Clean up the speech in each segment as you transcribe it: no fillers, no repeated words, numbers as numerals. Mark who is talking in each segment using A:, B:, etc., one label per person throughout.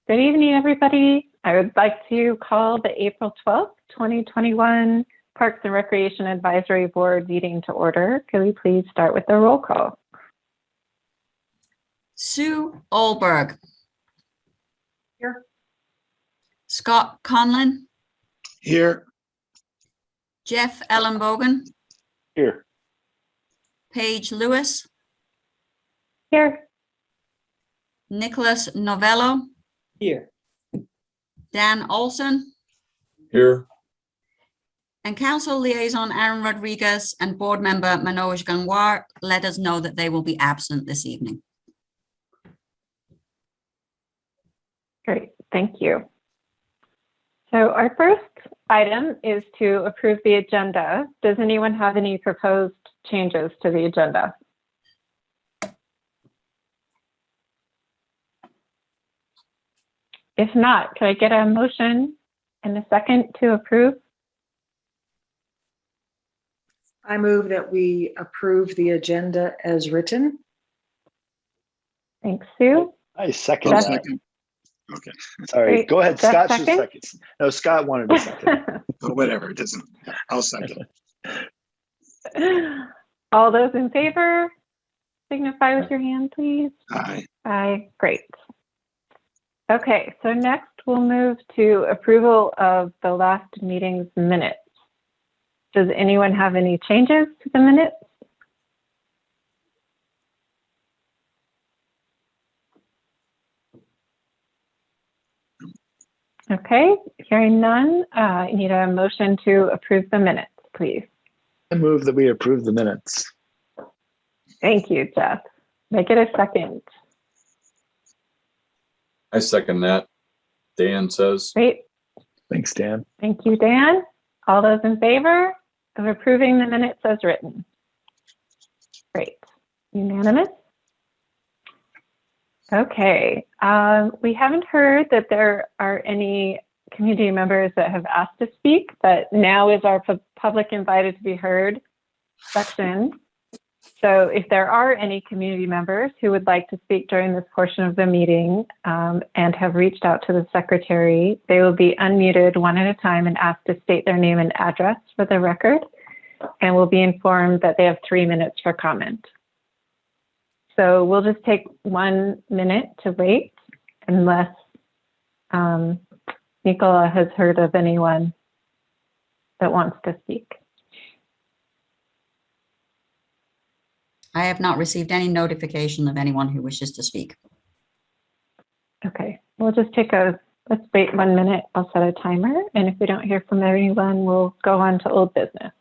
A: Good evening, everybody. I would like to call the April 12th, 2021 Parks and Recreation Advisory Board meeting to order. Could we please start with the roll call?
B: Sue Olberg.
A: Here.
B: Scott Conlon.
C: Here.
B: Jeff Ellenbogen.
C: Here.
B: Paige Lewis.
A: Here.
B: Nicholas Novello.
D: Here.
B: Dan Olson.
C: Here.
B: And Council Liaison Aaron Rodriguez and Board Member Manoj Gangwar let us know that they will be absent this evening.
A: Great, thank you. So our first item is to approve the agenda. Does anyone have any proposed changes to the agenda? If not, can I get a motion and a second to approve?
E: I move that we approve the agenda as written.
A: Thanks, Sue.
C: I second
A: Jeff?
C: that. Okay. Sorry.
A: Great.
C: Go ahead.
A: Jeff,
C: Scott should
A: second?
C: second. No, Scott wanted a second.
F: Oh, whatever, it doesn't, I'll second.
A: All those in favor, signify with your hand, please.
F: Aye.
A: Aye, great. Okay, so next we'll move to approval of the last meeting's minutes. Does anyone have any changes to the minutes? Okay, hearing none, I need a motion to approve the minutes, please.
C: I move that we approve the minutes.
A: Thank you, Jeff. Make it a second.
G: I second that. Dan says.
A: Great.
C: Thanks, Dan.
A: Thank you, Dan. All those in favor of approving the minutes as written? Great. Unanimous? Okay. We haven't heard that there are any community members that have asked to speak, but now is our public invited to be heard section. So if there are any community members who would like to speak during this portion of the meeting and have reached out to the secretary, they will be unmuted one at a time and asked to state their name and address for the record, and will be informed that they have 3 minutes for comment. So we'll just take 1 minute to wait unless Nicola has heard of anyone that wants to speak.
B: I have not received any notification of anyone who wishes to speak.
A: Okay, we'll just take let's wait 1 minute. I'll set a timer. And if we don't hear from anyone, we'll go on to old business.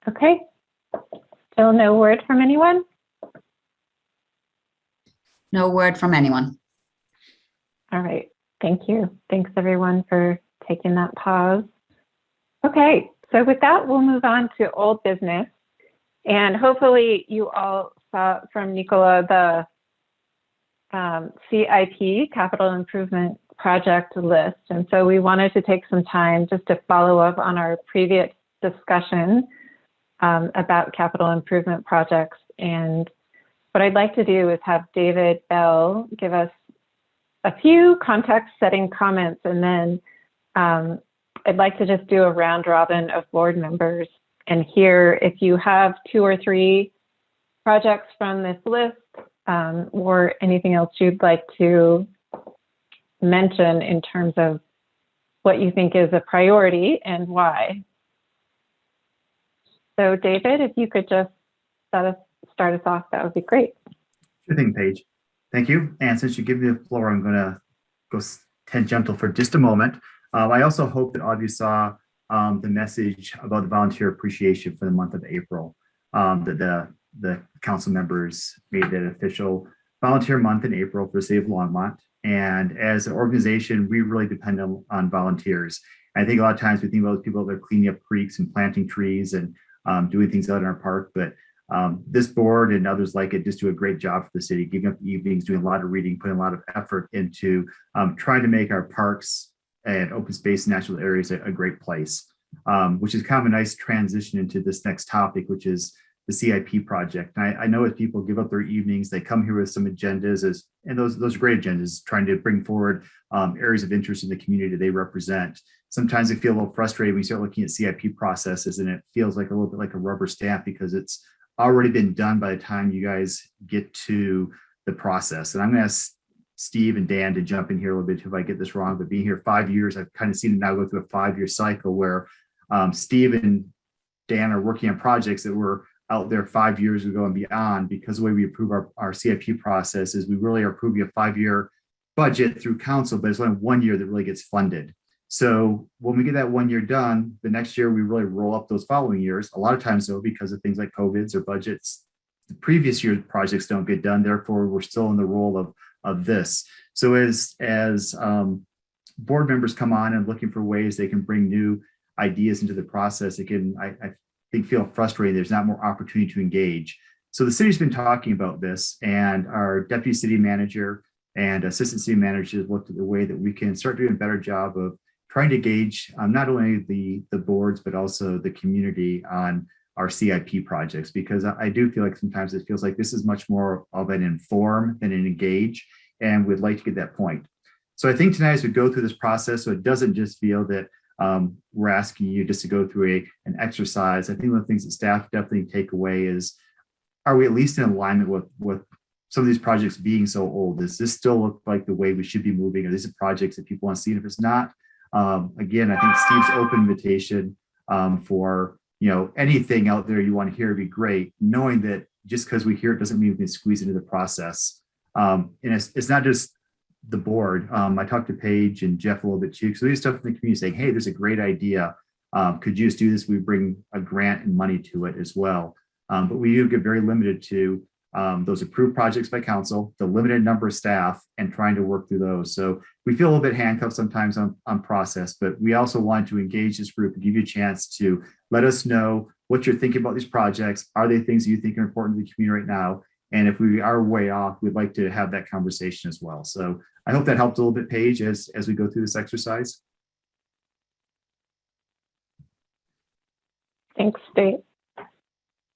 A: Okay, still no word from anyone?
B: No word from anyone.
A: All right, thank you. Thanks everyone for taking that pause. Okay, so with that, we'll move on to old business. And hopefully you all saw from Nicola the CIP, Capital Improvement Project list. And so we wanted to take some time just to follow up on our previous discussion about capital improvement projects. And what I'd like to do is have David Bell give us a few context setting comments, and then I'd like to just do a round robin of board members and hear if you have 2 or 3 projects from this list, or anything else you'd like to mention in terms of what you think is a priority and why. So David, if you could just start us off, that would be great.
D: Sure thing, Paige. Thank you. And since you give me the floor, I'm going to go tangential for just a moment. I also hope that all of you saw the message about the volunteer appreciation for the month of April, that the council members made that official volunteer month in April for the city of Longmont. And as an organization, we really depend on volunteers. I think a lot of times we think about those people that are cleaning up creeks and planting trees and doing things out in our park, but this board and others like it just do a great job for the city, giving up the evenings, doing a lot of reading, putting a lot of effort into trying to make our parks and open space natural areas a great place, which is kind of a nice transition into this next topic, which is the CIP project. And I know as people give up their evenings, they come here with some agendas, and those are great agendas, trying to bring forward areas of interest in the community they represent. Sometimes they feel a little frustrated when you start looking at CIP processes, and it feels like a little bit like a rubber stamp because it's already been done by the time you guys get to the process. And I'm going to ask Steve and Dan to jump in here a little bit if I get this wrong, but being here 5 years, I've kind of seen it now go through a 5-year cycle where Steve and Dan are working on projects that were out there 5 years ago and beyond, because the way we approve our CIP process is we really are approving a 5-year budget through council, but it's only 1 year that really gets funded. So when we get that 1 year done, the next year we really roll up those following years. A lot of times though, because of things like COVIDs or budgets, the previous year's projects don't get done. Therefore, we're still in the role of this. So as board members come on and looking for ways they can bring new ideas into the process, it can, I think, feel frustrating. There's not more opportunity to engage. So the city's been talking about this, and our deputy city manager and assistant city managers looked at the way that we can start doing a better job of trying to gauge not only the boards, but also the community on our CIP projects, because I do feel like sometimes it feels like this is much more of an inform than an engage, and we'd like to get that point. So I think tonight as we go through this process, so it doesn't just feel that we're asking you just to go through an exercise. I think one of the things that staff definitely take away is, are we at least in alignment with some of these projects being so old? Does this still look like the way we should be moving? Are these projects that people want to see? And if it's not, again, I think Steve's open invitation for anything out there you want to hear would be great, knowing that just because we hear it doesn't mean we can squeeze into the process. And it's not just the board. I talked to Paige and Jeff a little bit too, so there's stuff in the community saying, hey, there's a great idea. Could you just do this? We bring a grant and money to it as well. But we do get very limited to those approved projects by council, the limited number of staff, and trying to work through those. So we feel a little bit handcuffed sometimes on process, but we also want to engage this group and give you a chance to let us know what you're thinking about these projects. Are they things that you think are important to the community right now? And if we are way off, we'd like to have that conversation as well. So I hope that helped a little bit, Paige, as we go through this exercise.
A: Thanks, Dave.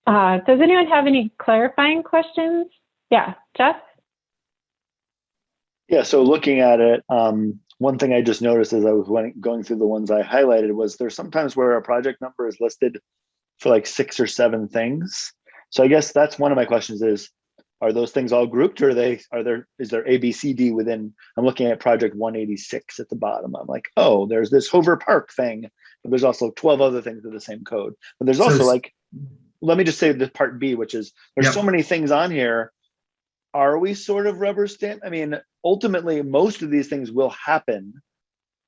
A: Does anyone have any clarifying questions? Yeah, Jeff?
C: Yeah, so looking at it, one thing I just noticed as I was going through the ones I highlighted was there's sometimes where a project number is listed for like 6 or 7 things. So I guess that's one of my questions is, are those things all grouped, or is there A, B, C, D within? I'm looking at project 186 at the bottom. I'm like, oh, there's this Hoover Park thing, but there's also 12 other things with the same code. But there's also let me just say the part B, which is there's so many things on here. Are we sort of rubber stamp? I mean, ultimately, most of these things will happen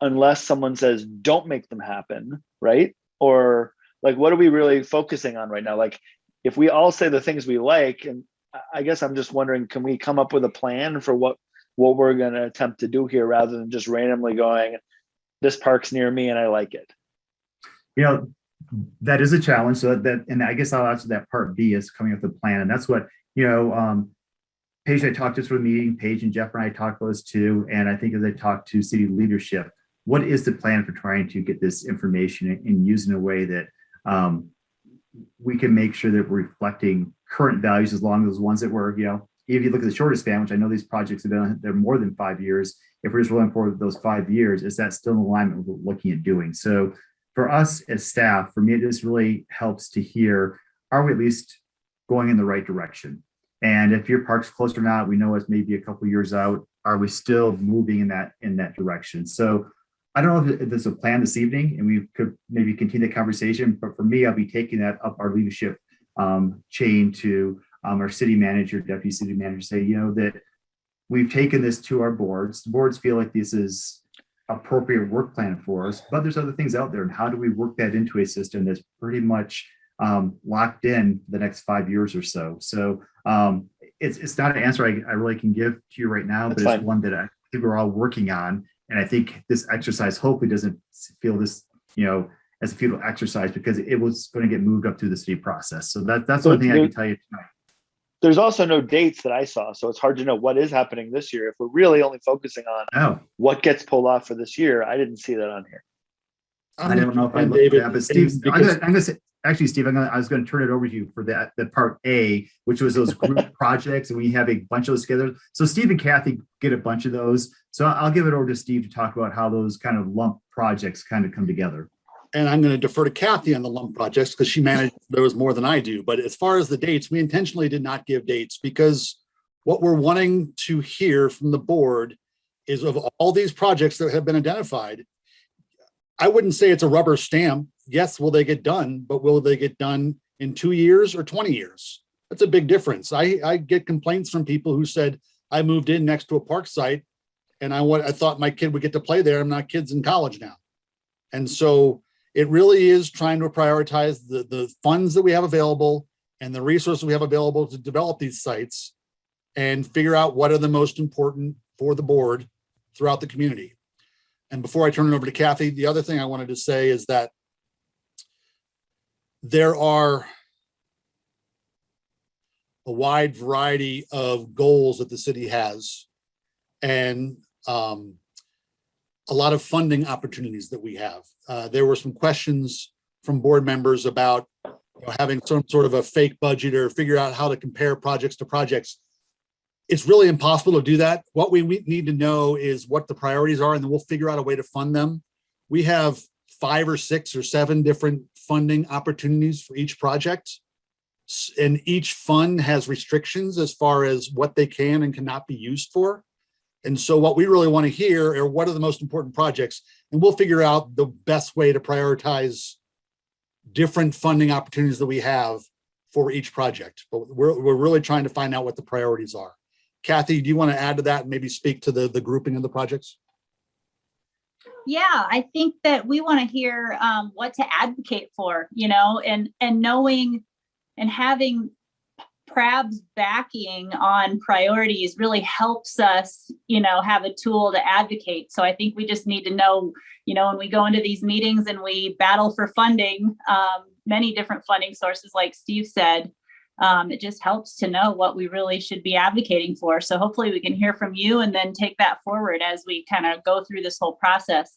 C: unless someone says, don't make them happen, right? Or like, what are we really focusing on right now? Like, if we all say the things we like, and I guess I'm just wondering, can we come up with a plan for what we're going to attempt to do here rather than just randomly going, this park's near me and I like it?
D: That is a challenge. So and I guess I'll answer that part B is coming up with a plan. And that's what, Paige and I talked to through the meeting, Paige and Jeff and I talked about this too. And I think as I talked to city leadership, what is the plan for trying to get this information and use in a way that we can make sure that we're reflecting current values, as long as those ones that were, if you look at the shortest span, which I know these projects have been, they're more than 5 years. If we're just rolling forward those 5 years, is that still in alignment with what we're looking at doing? So for us as staff, for me, this really helps to hear, are we at least going in the right direction? And if your park's close or not, we know it's maybe a couple years out. Are we still moving in that direction? So I don't know if there's a plan this evening and we could maybe continue the conversation, but for me, I'll be taking that up our leadership chain to our city manager, deputy city manager, say, that we've taken this to our boards. The boards feel like this is appropriate work plan for us, but there's other things out there. And how do we work that into a system that's pretty much locked in the next 5 years or so? So it's not an answer I really can give to you right now,
C: That's
D: but it's
C: fine.
D: one that I think we're all working on. And I think this exercise hopefully doesn't feel this, as a futile exercise, because it was going to get moved up through the city process. So that's one thing I can tell you tonight.
C: There's also no dates that I saw, so it's hard to know what is happening this year. If we're really only focusing on what gets pulled off for this year, I didn't see that on here.
D: I don't know if I looked at that, but Steve, I'm gonna say, actually, Steve, I was going to turn it over to you for the part A, which was those group projects, and we have a bunch of those together. So Steve and Kathy get a bunch of those. So I'll give it over to Steve to talk about how those kind of lump projects kind of come together.
H: And I'm going to defer to Kathy on the lump projects because she managed those more than I do. But as far as the dates, we intentionally did not give dates because what we're wanting to hear from the board is of all these projects that have been identified. I wouldn't say it's a rubber stamp. Yes, will they get done, but will they get done in 2 years or 20 years? That's a big difference. I get complaints from people who said, I moved in next to a park site and I thought my kid would get to play there. I'm not kids in college now. And so it really is trying to prioritize the funds that we have available and the resources we have available to develop these sites and figure out what are the most important for the board throughout the community. And before I turn it over to Kathy, the other thing I wanted to say is that there are a wide variety of goals that the city has and a lot of funding opportunities that we have. There were some questions from board members about having some sort of a fake budget or figure out how to compare projects to projects. It's really impossible to do that. What we need to know is what the priorities are, and then we'll figure out a way to fund them. We have 5 or 6 or 7 different funding opportunities for each project. And each fund has restrictions as far as what they can and cannot be used for. And so what we really want to hear are what are the most important projects, and we'll figure out the best way to prioritize different funding opportunities that we have for each project. But we're really trying to find out what the priorities are. Kathy, do you want to add to that and maybe speak to the grouping of the projects?
I: Yeah, I think that we want to hear what to advocate for, and knowing and having PRAB's backing on priorities really helps us, have a tool to advocate. So I think we just need to know, when we go into these meetings and we battle for funding, many different funding sources, like Steve said, it just helps to know what we really should be advocating for. So hopefully we can hear from you and then take that forward as we kind of go through this whole process.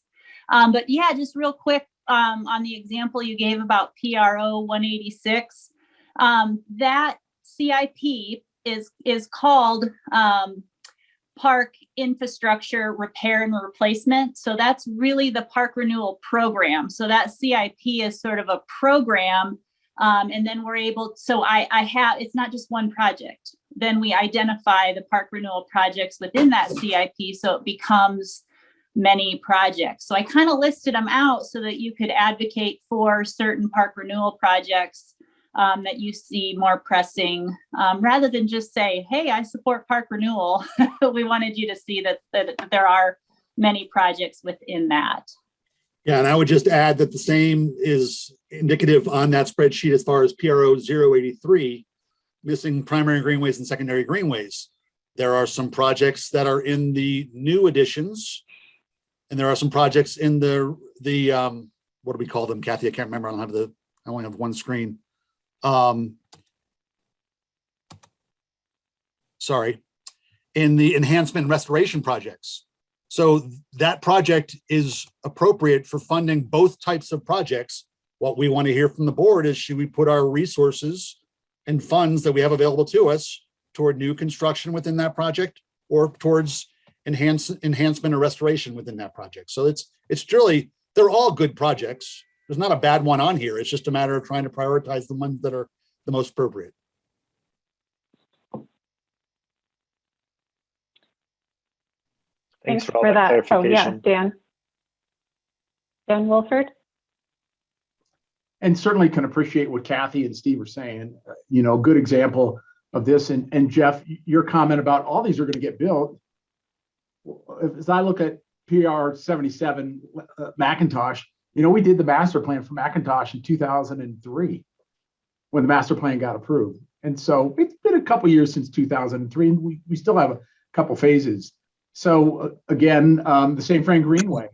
I: But yeah, just real quick on the example you gave about PRO 186, that CIP is called Park Infrastructure Repair and Replacement. So that's really the Park Renewal program. So that CIP is sort of a program. And then we're able, so I have, it's not just one project. Then we identify the Park Renewal projects within that CIP. So it becomes many projects. So I kind of listed them out so that you could advocate for certain Park Renewal projects that you see more pressing, rather than just say, hey, I support Park Renewal. We wanted you to see that there are many projects within that.
H: Yeah, and I would just add that the same is indicative on that spreadsheet as far as PRO 083, missing primary greenways and secondary greenways. There are some projects that are in the new additions, and there are some projects in the what do we call them, Kathy? I can't remember. I only have one screen. Sorry, in the enhancement and restoration projects. So that project is appropriate for funding both types of projects. What we want to hear from the board is, should we put our resources and funds that we have available to us toward new construction within that project or towards enhancement or restoration within that project? So it's really, they're all good projects. There's not a bad one on here. It's just a matter of trying to prioritize the ones that are the most appropriate.
A: Thanks
C: for all
A: for
C: that
A: that. Oh, yeah,
C: clarification.
A: Dan. Dan Wolford?
J: And certainly can appreciate what Kathy and Steve are saying. You know, good example of this. And Jeff, your comment about all these are going to get built. As I look at PR 77 Macintosh, you know, we did the master plan for Macintosh in 2003 when the master plan got approved. And so it's been a couple years since 2003, and we still have a couple phases. So again, the same for Greenway.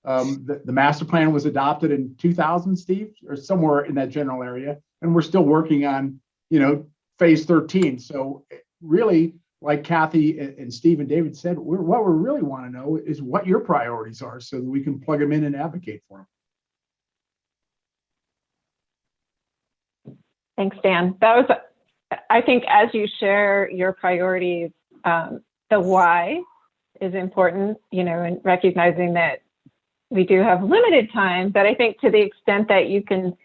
J: The master plan was adopted in 2000, Steve, or somewhere in that general area. And we're still working on, you know, phase 13. So really, like Kathy and Steve and David said, what we really want to know is what your priorities are so that we can plug them in and advocate for them.
A: Thanks, Dan. That was, I think, as you share your priorities, the why is important, you know, and recognizing that we do have limited time, but I think to the extent that you can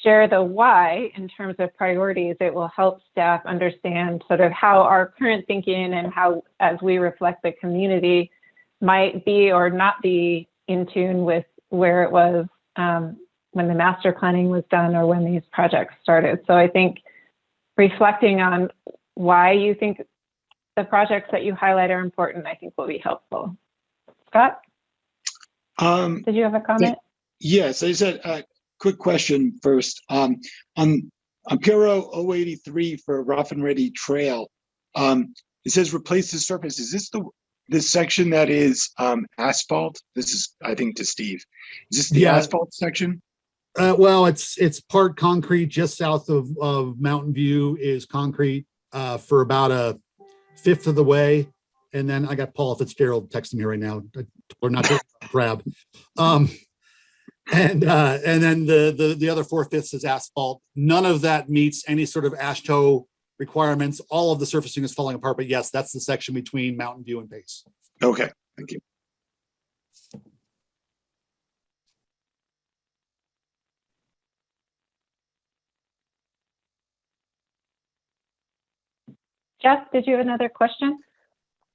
A: share the why in terms of priorities, it will help staff understand sort of how our current thinking and how, as we reflect the community, might be or not be in tune with where it was when the master planning was done or when these projects started. So I think reflecting on why you think the projects that you highlight are important, I think will be helpful. Scott? Did you have a comment?
F: Yes, I said a quick question first. On PRO 083 for Rough and Ready Trail, it says replace the surface. Is this this section that is asphalt? This is, I think, to Steve. Is this the asphalt section?
H: Well, it's part concrete. Just south of Mountain View is concrete for about a fifth of the way. And then I got Paul Fitzgerald texting me right now, or not to grab. And then the other 4/5 is asphalt. None of that meets any sort of ASHTO requirements. All of the surfacing is falling apart. But yes, that's the section between Mountain View and Pace.
F: Okay, thank you.
A: Jeff, did you have another question?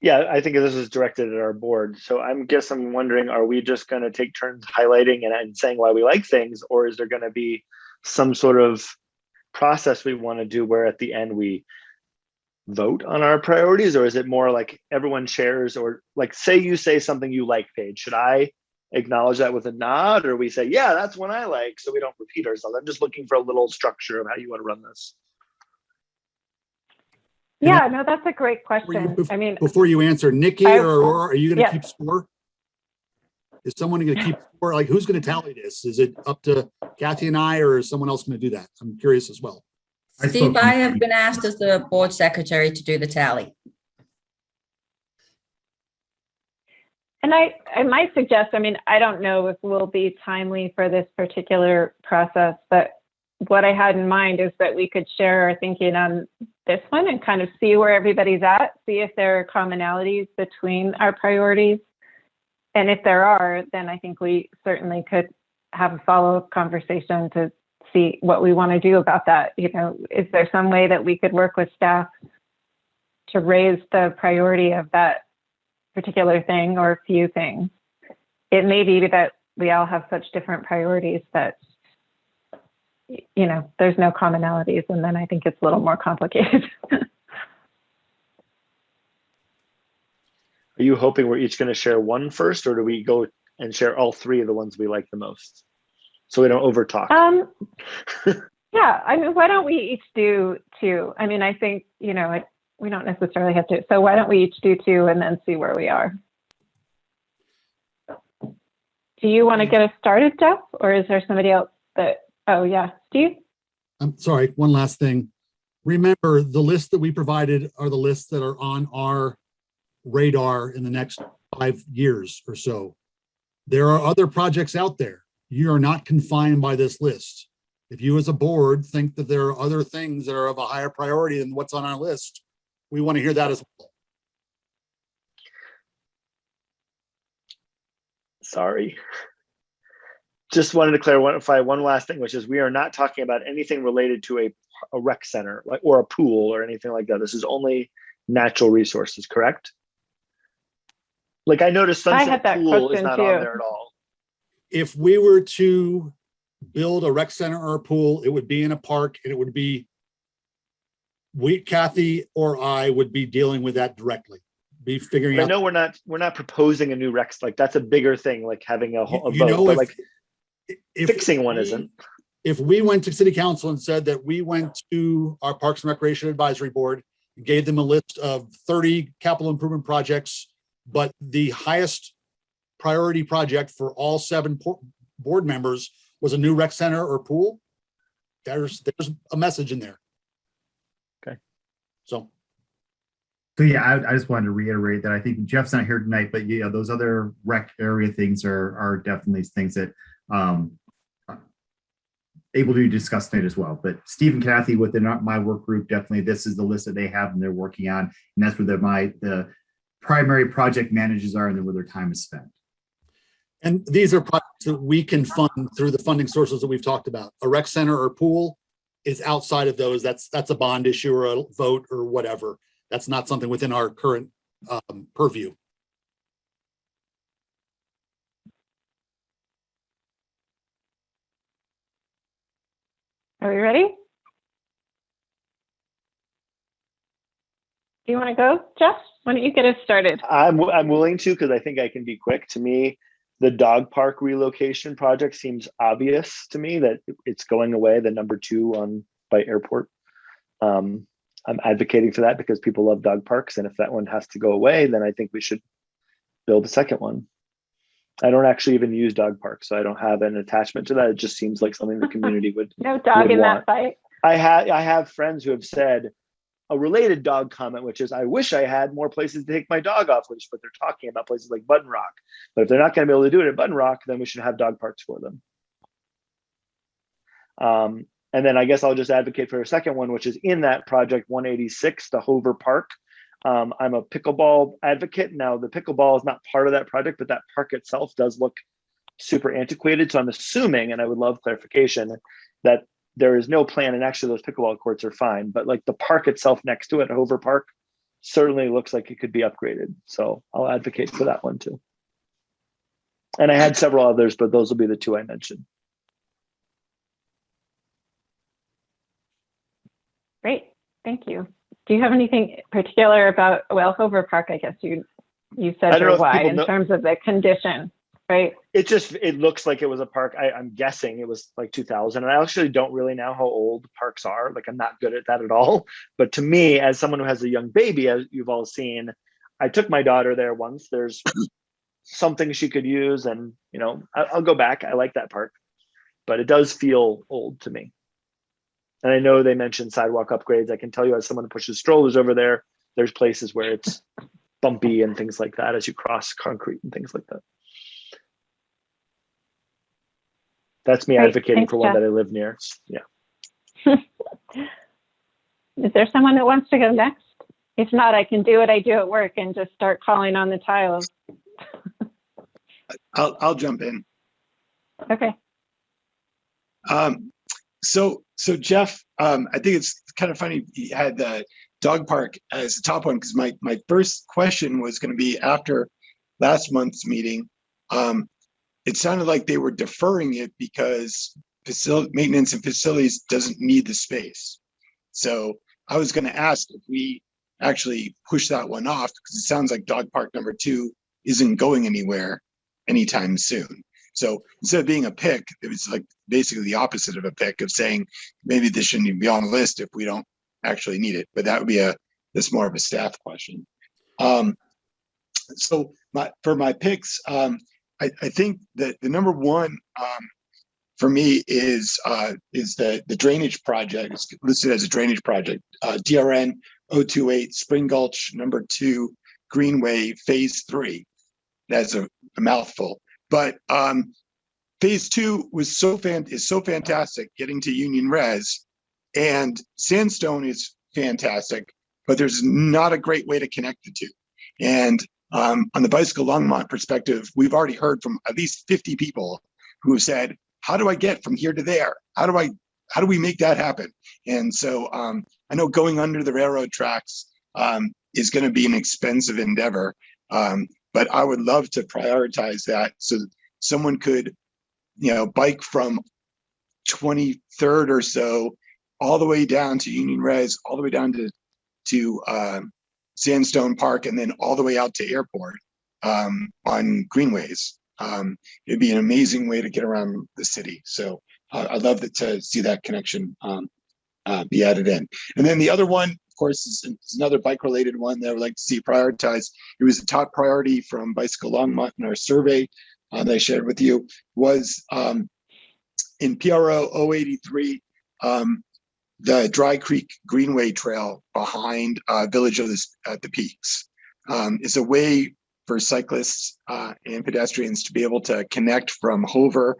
C: Yeah, I think this is directed at our board. So I'm wondering, are we just going to take turns highlighting and saying why we like things, or is there going to be some sort of process we want to do where at the end we vote on our priorities, or is it more like everyone shares, or like say you say something you like, Paige, should I acknowledge that with a nod, or we say, yeah, that's one I like, so we don't repeat ourselves? I'm just looking for a little structure of how you want to run this.
A: Yeah, no, that's a great question. I mean,
H: before you answer, Nikki or Aurora, are you going to keep score? Is someone going to keep score? Like, who's going to tally this? Is it up to Kathy and I, or is someone else going to do that? I'm curious as well.
B: Steve, I have been asked as the board secretary to do the tally.
A: And I might suggest, I mean, I don't know if we'll be timely for this particular process, but what I had in mind is that we could share our thinking on this one and kind of see where everybody's at, see if there are commonalities between our priorities. And if there are, then I think we certainly could have a follow-up conversation to see what we want to do about that. You know, is there some way that we could work with staff to raise the priority of that particular thing or a few things? It may be that we all have such different priorities that, you know, there's no commonalities, and then I think it's a little more complicated.
C: Are you hoping we're each going to share one first, or do we go and share all three of the ones we like the most, so we don't over talk?
A: Yeah, I mean, why don't we each do two? I mean, I think, you know, we don't necessarily have to. So why don't we each do two and then see where we are? Do you want to get us started, Jeff, or is there somebody else that? Oh, yeah. Steve?
H: I'm sorry. One last thing. Remember, the list that we provided are the lists that are on our radar in the next 5 years or so. There are other projects out there. You are not confined by this list. If you as a board think that there are other things that are of a higher priority than what's on our list, we want to hear that as well.
C: Sorry. Just wanted to clarify one last thing, which is we are not talking about anything related to a rec center or a pool or anything like that. This is only natural resources, correct? Like I noticed
A: I
C: Sunset
A: had that
C: Pool is
A: question
C: not
A: too.
C: on there at all.
H: If we were to build a rec center or a pool, it would be in a park and it would be, Kathy or I would be dealing with that directly, be figuring
C: I
H: out.
C: know we're not proposing a new rec, like that's a bigger thing, like having a vote,
H: know,
C: but
H: if-
C: like
H: if
C: fixing one
H: we-
C: isn't.
H: If we went to city council and said that we went to our Parks and Recreation Advisory Board, gave them a list of 30 capital improvement projects, but the highest priority project for all 7 board members was a new rec center or pool, there's a message in there.
C: Okay.
H: So
D: yeah, I just wanted to reiterate that I think Jeff's not here tonight, but yeah, those other rec area things are definitely things that able to discuss tonight as well. But Steve and Kathy within my work group, definitely this is the list that they have and they're working on, and that's where the primary project managers are and then where their time is spent.
H: and these are projects that we can fund through the funding sources that we've talked about. A rec center or pool is outside of those. That's a bond issue or a vote or whatever. That's not something within our current purview.
A: Are we ready? Do you want to go, Jeff? Why don't you get us started?
C: I'm willing to, because I think I can be quick. To me, the dog park relocation project seems obvious to me that it's going away, the number 2 by airport. I'm advocating for that because people love dog parks, and if that one has to go away, then I think we should build a second one. I don't actually even use dog parks, so I don't have an attachment to that. It just seems like something the community would.
A: No dog
C: would
A: in
C: want.
A: that fight.
C: I have friends who have said a related dog comment, which is, I wish I had more places to take my dog off leash, but they're talking about places like Button Rock. But if they're not going to be able to do it at Button Rock, then we should have dog parks for them. And then I guess I'll just advocate for a second one, which is in that project 186, the Hoover Park. I'm a pickleball advocate. Now, the pickleball is not part of that project, but that park itself does look super antiquated. So I'm assuming, and I would love clarification, that there is no plan, and actually those pickleball courts are fine, but like the park itself next to it, Hoover Park, certainly looks like it could be upgraded. So I'll advocate for that one too. And I had several others, but those will be the 2 I mentioned.
A: Great, thank you. Do you have anything particular about, well, Hoover Park, I guess you said your why in terms of the condition, right?
C: It looks like it was a park. I'm guessing it was like 2000. And I actually don't really know how old parks are. Like I'm not good at that at all. But to me, as someone who has a young baby, as you've all seen, I took my daughter there once. There's something she could use, and I'll go back. I like that park, but it does feel old to me. And I know they mentioned sidewalk upgrades. I can tell you, as someone who pushes strollers over there, there's places where it's bumpy and things like that as you cross concrete and things like that. That's me advocating for one that I live near. Yeah.
A: Is there someone that wants to go next? If not, I can do what I do at work and just start calling on the tiles.
F: I'll jump in.
A: Okay.
F: So Jeff, I think it's kind of funny you had the dog park as the top one, because my first question was going to be after last month's meeting. It sounded like they were deferring it because maintenance and facilities doesn't need the space. So I was going to ask if we actually push that one off, because it sounds like dog park number 2 isn't going anywhere anytime soon. So instead of being a pick, it was like basically the opposite of a pick, of saying maybe this shouldn't even be on the list if we don't actually need it. But that would be this more of a staff question. So for my picks, I think that the number 1 for me is the drainage project. It's listed as a drainage project. DRN 028 Spring Gulch number 2 Greenway phase 3. That's a mouthful. But phase 2 is so fantastic, getting to Union Res, and Sandstone is fantastic, but there's not a great way to connect the 2. And on the bicycle Longmont perspective, we've already heard from at least 50 people who have said, how do I get from here to there? How do we make that happen? And so I know going under the railroad tracks is going to be an expensive endeavor. but I would love to prioritize that so someone could, bike from 23rd or so all the way down to Union Res, all the way down to Sandstone Park, and then all the way out to Airport on Greenways. It'd be an amazing way to get around the city. So I'd love to see that connection be added in. And then the other one, of course, is another bike-related one that I would like to see prioritized. It was a top priority from Bicycle Longmont in our survey that I shared with you, was in PRO 083, the Dry Creek Greenway Trail behind Village of the Peaks. Is a way for cyclists and pedestrians to be able to connect from Hoover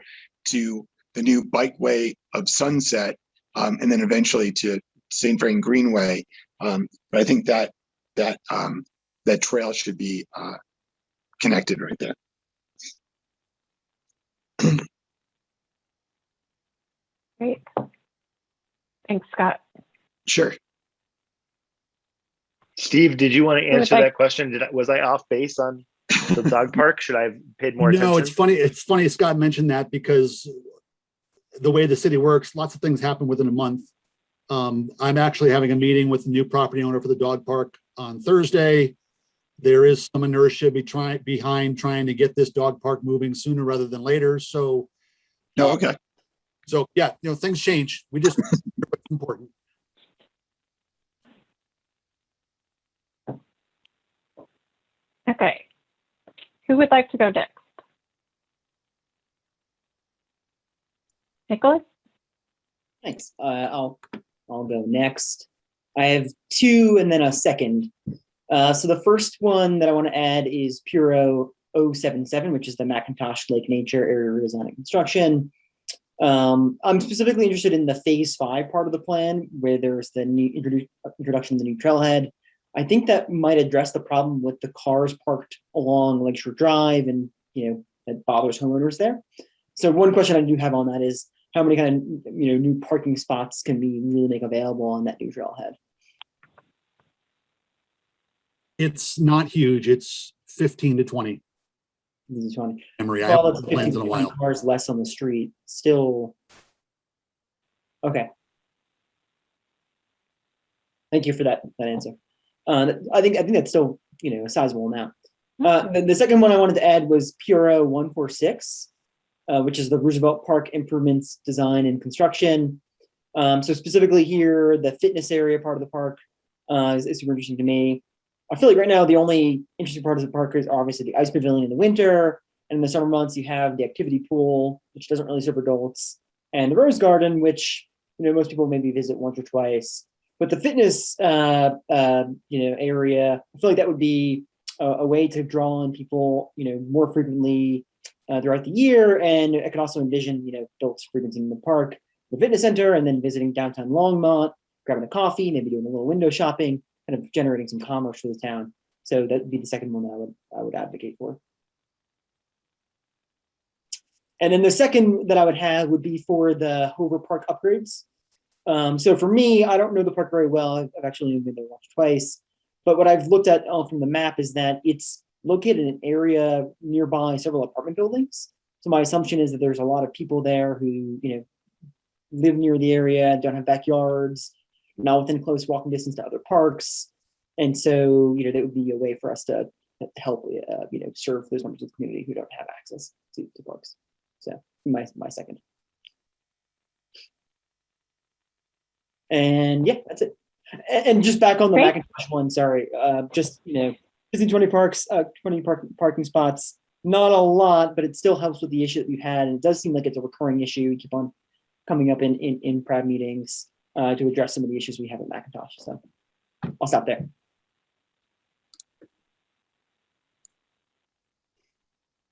F: to the new bikeway of Sunset, and then eventually to St. Vrain Greenway. But I think that trail should be connected right there.
A: Great. Thanks, Scott.
F: Sure.
C: Steve, did you want to
A: would
C: answer
A: like-
C: that question? Was I off base on the dog park? Should I have paid more attention?
H: No, it's funny. It's funny Scott mentioned that because the way the city works, lots of things happen within a month. I'm actually having a meeting with the new property owner for the dog park on Thursday. There is some inertia behind trying to get this dog park moving sooner rather than later. So,
F: No, okay.
H: so yeah, things change. We just it's important.
A: Okay. Who would like to go next? Nicholas?
K: Thanks. I'll go next. I have two and then a second. So the first one that I want to add is Puro 077, which is the McIntosh Lake Nature Area Redesign and Construction. I'm specifically interested in the phase 5 part of the plan, where there's the new introduction of the new trailhead. I think that might address the problem with the cars parked along Lakeshore Drive, and that bothers homeowners there. So one question I do have on that is how many kind of new parking spots can we really make available on that new trailhead?
H: It's not huge. It's 15 to 20.
K: 20.
H: Memory. I
K: Well,
H: haven't
K: that's
H: plans in a
K: 15
H: while.
K: cars less on the street. Still. Okay. Thank you for that answer. I think that's still a sizable amount. The second one I wanted to add was Puro 146, which is the Roosevelt Park improvements, design, and construction. So specifically here, the fitness area part of the park is super interesting to me. I feel like right now the only interesting part of the park is obviously the ice pavilion in the winter, and in the summer months you have the activity pool, which doesn't really serve adults, and the rose garden, which most people maybe visit once or twice. But the fitness area, I feel like that would be a way to draw on people more frequently throughout the year, and I could also envision adults frequenting the park, the fitness center, and then visiting downtown Longmont, grabbing a coffee, maybe doing a little window shopping, kind of generating some commerce for the town. So that would be the second one that I would advocate for. And then the second that I would have would be for the Hoover Park upgrades. So for me, I don't know the park very well. I've actually been there once or twice, but what I've looked at from the map is that it's located in an area nearby several apartment buildings. So my assumption is that there's a lot of people there who live near the area, don't have backyards, not within close walking distance to other parks. And so, that would be a way for us to help, serve those members of the community who don't have access to parks. So my second. And yeah, that's it. And just back on the
A: Great.
K: McIntosh one, sorry, just, 20 parks, 20 parking spots, not a lot, but it still helps with the issue that we've had. And it does seem like it's a recurring issue. We keep on coming up in PRAB meetings to address some of the issues we have at McIntosh. So I'll stop there.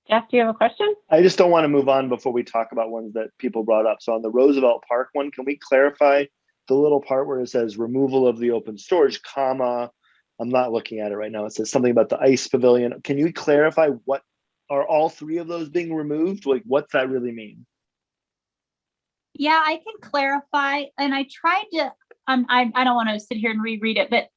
A: Jeff, do you have a question?
C: I just don't want to move on before we talk about ones that people brought up. So on the Roosevelt Park one, can we clarify the little part where it says removal of the open storage, comma, I'm not looking at it right now. It says something about the ice pavilion. Can you clarify what are all three of those being removed? Like, what's that really mean?
I: Yeah, I can clarify. And I tried to, I don't want to sit here and reread it, but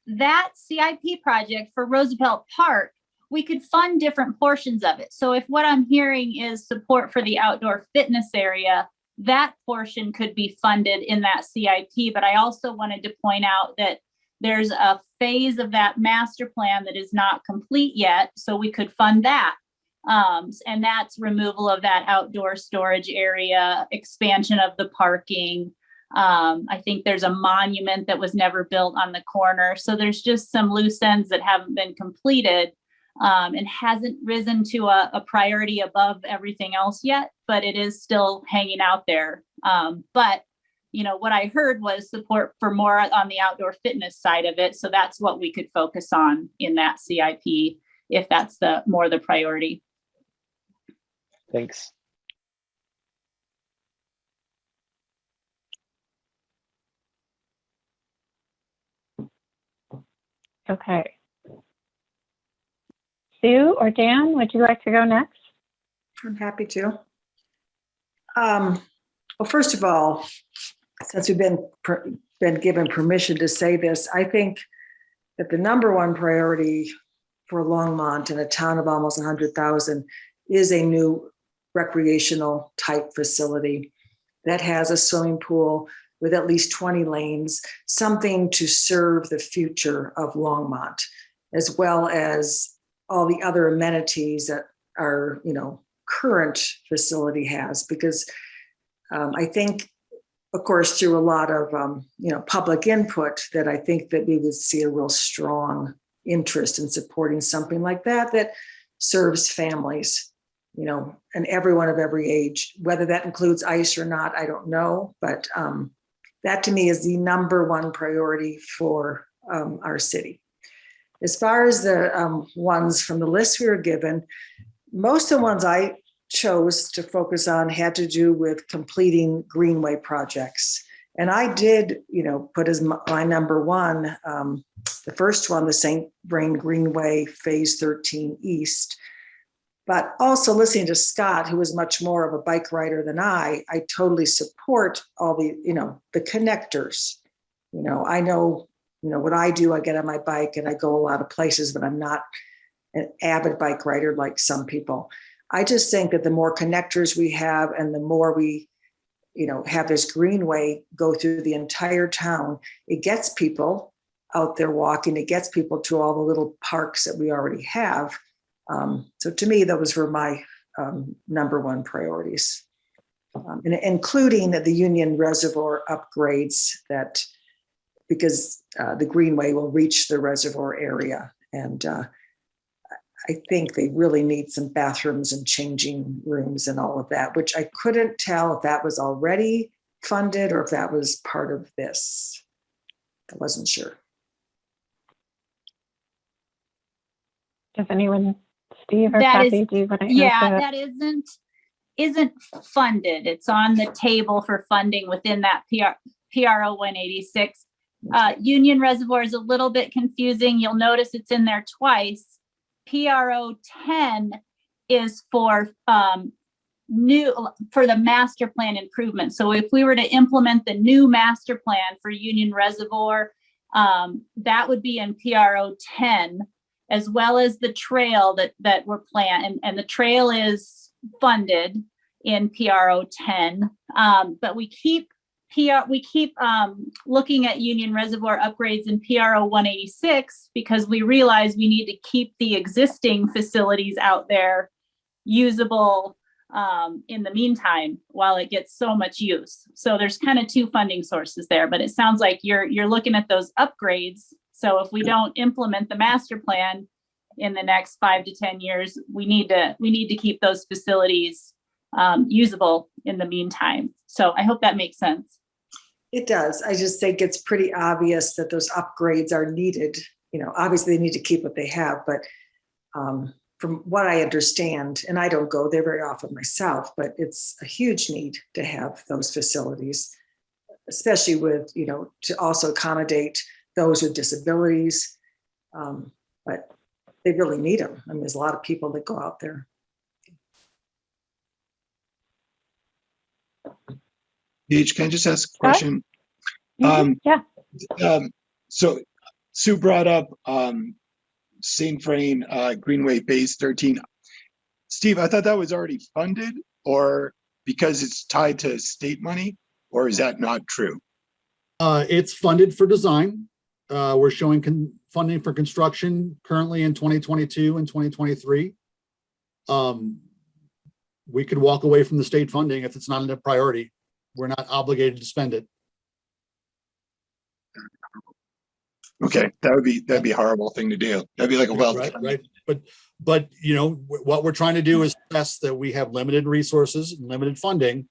I: that CIP project for Roosevelt Park we could fund different portions of it. So if what I'm hearing is support for the outdoor fitness area, that portion could be funded in that CIP. But I also wanted to point out that there's a phase of that master plan that is not complete yet, so we could fund that. And that's removal of that outdoor storage area, expansion of the parking. I think there's a monument that was never built on the corner. So there's just some loose ends that haven't been completed, and hasn't risen to a priority above everything else yet, but it is still hanging out there. But you know, what I heard was support for more on the outdoor fitness side of it. So that's what we could focus on in that CIP, if that's the priority.
C: Thanks.
A: Okay. Sue or Dan, would you like to go next?
E: I'm happy to. Well, first of all, since we've been given permission to say this, I think that the number one priority for Longmont, in a town of almost 100,000, is a new recreational type facility that has a swimming pool with at least 20 lanes, something to serve the future of Longmont, as well as all the other amenities that our, current facility has. Because I think, of course, through a lot of, public input, that I think that we would see a real strong interest in supporting something like that, that serves families, and everyone of every age. Whether that includes ice or not, I don't know. But that to me is the number one priority for our city. As far as the ones from the list we were given, most of the ones I chose to focus on had to do with completing Greenway projects. And I did, put as my number one, the first one, the St. Vrain Greenway Phase 13 East. But also listening to Scott, who is much more of a bike rider than I totally support all the, the connectors. I know, what I do, I get on my bike and I go a lot of places, but I'm not an avid bike rider like some people. I just think that the more connectors we have and the more we, have this Greenway go through the entire town, it gets people out there walking, it gets people to all the little parks that we already have. So to me, those were my number one priorities, and including the Union Reservoir upgrades, that because the Greenway will reach the reservoir area. And I think they really need some bathrooms and changing rooms and all of that, which I couldn't tell if that was already funded or if that was part of this. I wasn't sure.
A: Does anyone, Steve or
I: That
A: Kathy,
I: is-
A: do you want to
I: Yeah,
A: answer
I: that isn't funded. It's on the table for funding within that PRO 186. Union Reservoir is a little bit confusing. You'll notice it's in there twice. PRO 10 is for the master plan improvement. So if we were to implement the new master plan for Union Reservoir, that would be in PRO 10, as well as the trail that we're planning. And the trail is funded in PRO 10. But we keep looking at Union Reservoir upgrades in PRO 186 because we realize we need to keep the existing facilities out there usable in the meantime while it gets so much use. So there's kind of two funding sources there, but it sounds like you're looking at those upgrades. So if we don't implement the master plan in the next 5 to 10 years, we need to keep those facilities usable in the meantime. So I hope that makes sense.
E: It does. I just think it's pretty obvious that those upgrades are needed. Obviously they need to keep what they have, but from what I understand, and I don't go there very often myself, but it's a huge need to have those facilities, especially with, to also accommodate those with disabilities. But they really need them. I mean, there's a lot of people that go out there.
F: Paige, can I just ask a question?
A: Yeah.
F: So Sue brought up St. Vrain, Greenway Phase 13. Steve, I thought that was already funded, or because it's tied to state money, or is that not true?
H: It's funded for design. We're showing funding for construction currently in 2022 and 2023. We could walk away from the state funding if it's not a priority. We're not obligated to spend it.
F: Okay, that'd be a horrible thing to do. That'd be like a well.
H: Right. But you know, what we're trying to do is stress that we have limited resources and limited funding.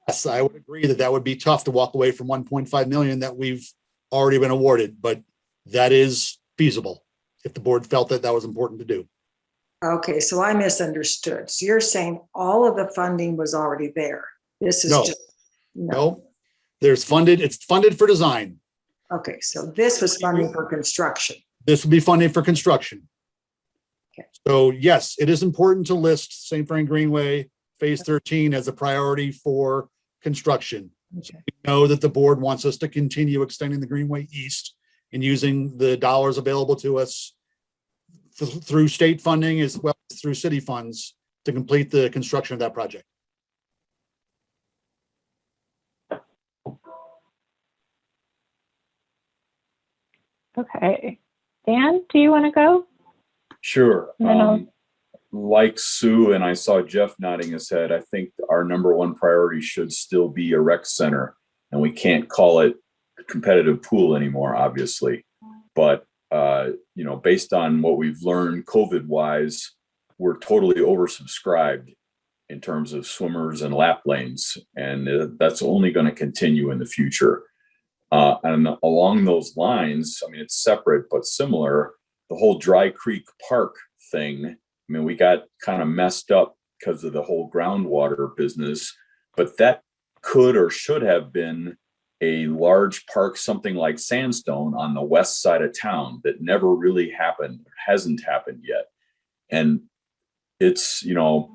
H: Yes, I would agree that that would be tough to walk away from 1.5 million that we've already been awarded, but that is feasible if the board felt that that was important to do.
E: Okay, so I misunderstood. So you're saying all of the funding was already there. This is
H: No.
E: just,
H: No, it's funded for design.
E: Okay, so this was funding for construction.
H: This would be funding for construction.
E: Okay.
H: So yes, it is important to list St. Vrain Greenway Phase 13 as a priority for construction.
E: Okay.
H: We know that the board wants us to continue extending the Greenway east and using the dollars available to us through state funding as well as through city funds to complete the construction of that project.
A: Okay. Dan, do you want to go?
G: Sure.
A: And then I'll-
G: Like Sue, and I saw Jeff nodding his head, I think our number one priority should still be a rec center, and we can't call it a competitive pool anymore, obviously. But, you know, based on what we've learned COVID wise, we're totally oversubscribed in terms of swimmers and lap lanes. And that's only going to continue in the future. And along those lines, I mean, it's separate, but similar, the whole Dry Creek Park thing. I mean, we got kind of messed up because of the whole groundwater business, but that could or should have been a large park, something like Sandstone on the west side of town that never really happened, hasn't happened yet. And it's, you know,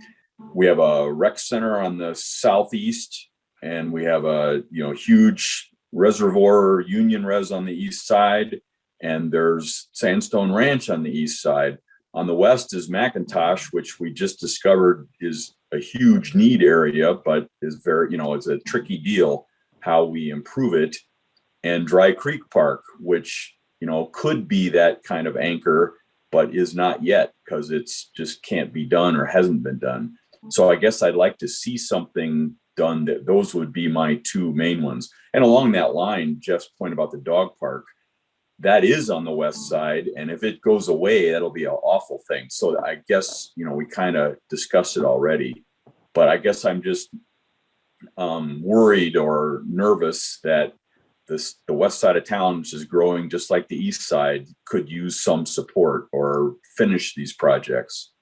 G: we have a rec center on the southeast, and we have a, you know, huge Reservoir Union Res on the east side, and there's Sandstone Ranch on the east side. On the west is McIntosh, which we just discovered is a huge need area, but is very, you know, it's a tricky deal how we improve it. And Dry Creek Park, which, you know, could be that kind of anchor, but is not yet because it's just can't be done or hasn't been done. So I guess I'd like to see something done. That those would be my two main ones. And along that line, Jeff's point about the dog park, that is on the west side, and if it goes away, that'll be an awful thing. So I guess, you know, we kind of discussed it already, but I guess I'm just worried or nervous that the west side of town, which is growing just like the east side, could use some support or finish these projects.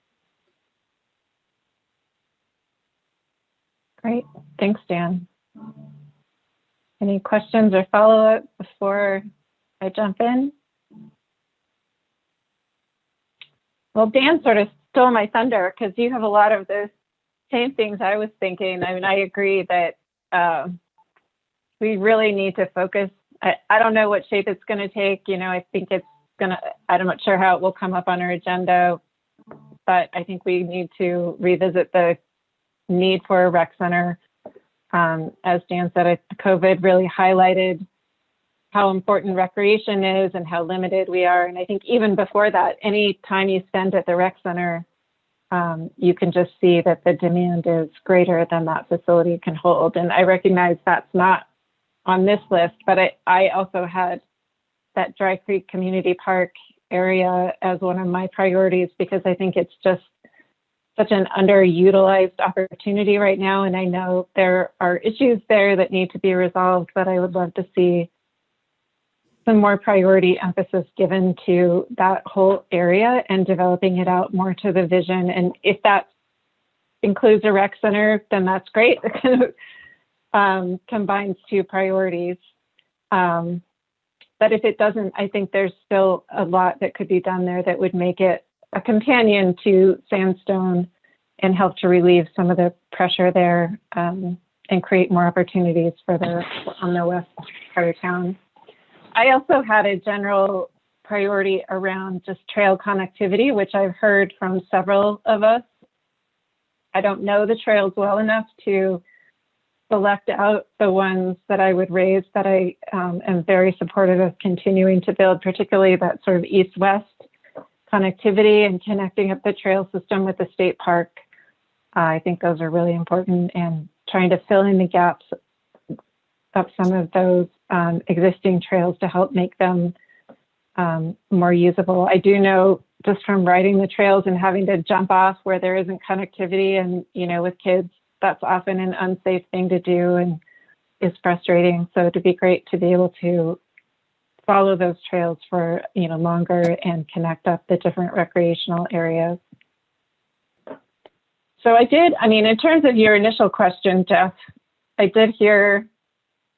A: Great. Thanks, Dan. Any questions or follow-up before I jump in? Well, Dan sort of stole my thunder because you have a lot of those same things I was thinking. I mean, I agree that we really need to focus. I don't know what shape it's going to take. You know, I think it's going to, I'm not sure how it will come up on our agenda, but I think we need to revisit the need for a rec center. As Dan said, COVID really highlighted how important recreation is and how limited we are. And I think even before that, any time you spend at the rec center, you can just see that the demand is greater than that facility can hold. And I recognize that's not on this list, but I also had that Dry Creek Community Park area as one of my priorities because I think it's just such an underutilized opportunity right now. And I know there are issues there that need to be resolved, but I would love to see some more priority emphasis given to that whole area and developing it out more to the vision. And if that includes a rec center, then that's great. It kind of combines two priorities. But if it doesn't, I think there's still a lot that could be done there that would make it a companion to Sandstone and help to relieve some of the pressure there and create more opportunities for on the west part of town. I also had a general priority around just trail connectivity, which I've heard from several of us. I don't know the trails well enough to select out the ones that I would raise that I am very supportive of continuing to build, particularly that sort of east-west connectivity and connecting up the trail system with the state park. I think those are really important, and trying to fill in the gaps of some of those existing trails to help make them more usable. I do know just from riding the trails and having to jump off where there isn't connectivity, and with kids, that's often an unsafe thing to do and is frustrating. So it'd be great to be able to follow those trails for longer and connect up the different recreational areas. So in terms of your initial question, Jeff, I did hear,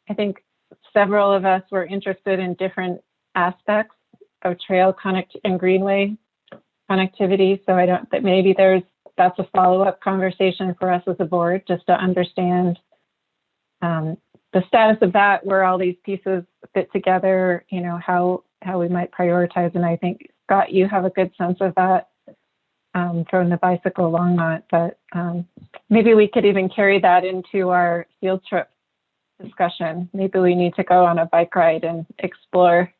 A: I think several of us were interested in different aspects of trail connect and greenway connectivity. So I don't, that maybe that's a follow-up conversation for us as a board, just to understand the status of that, where all these pieces fit together, how we might prioritize. And I think, Scott, you have a good sense of that from the bicycle Longmont, but maybe we could even carry that into our field trip discussion. Maybe we need to go on a bike ride and explore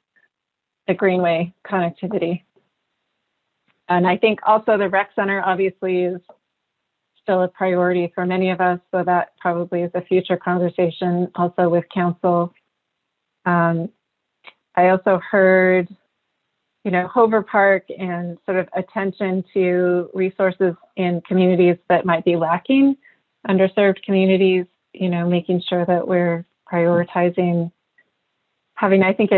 A: the greenway connectivity. And I think also the rec center obviously is still a priority for many of us, so that probably is a future conversation also with council. I also heard, Hoover Park and sort of attention to resources in communities that might be lacking, underserved communities, making sure that we're prioritizing having, I think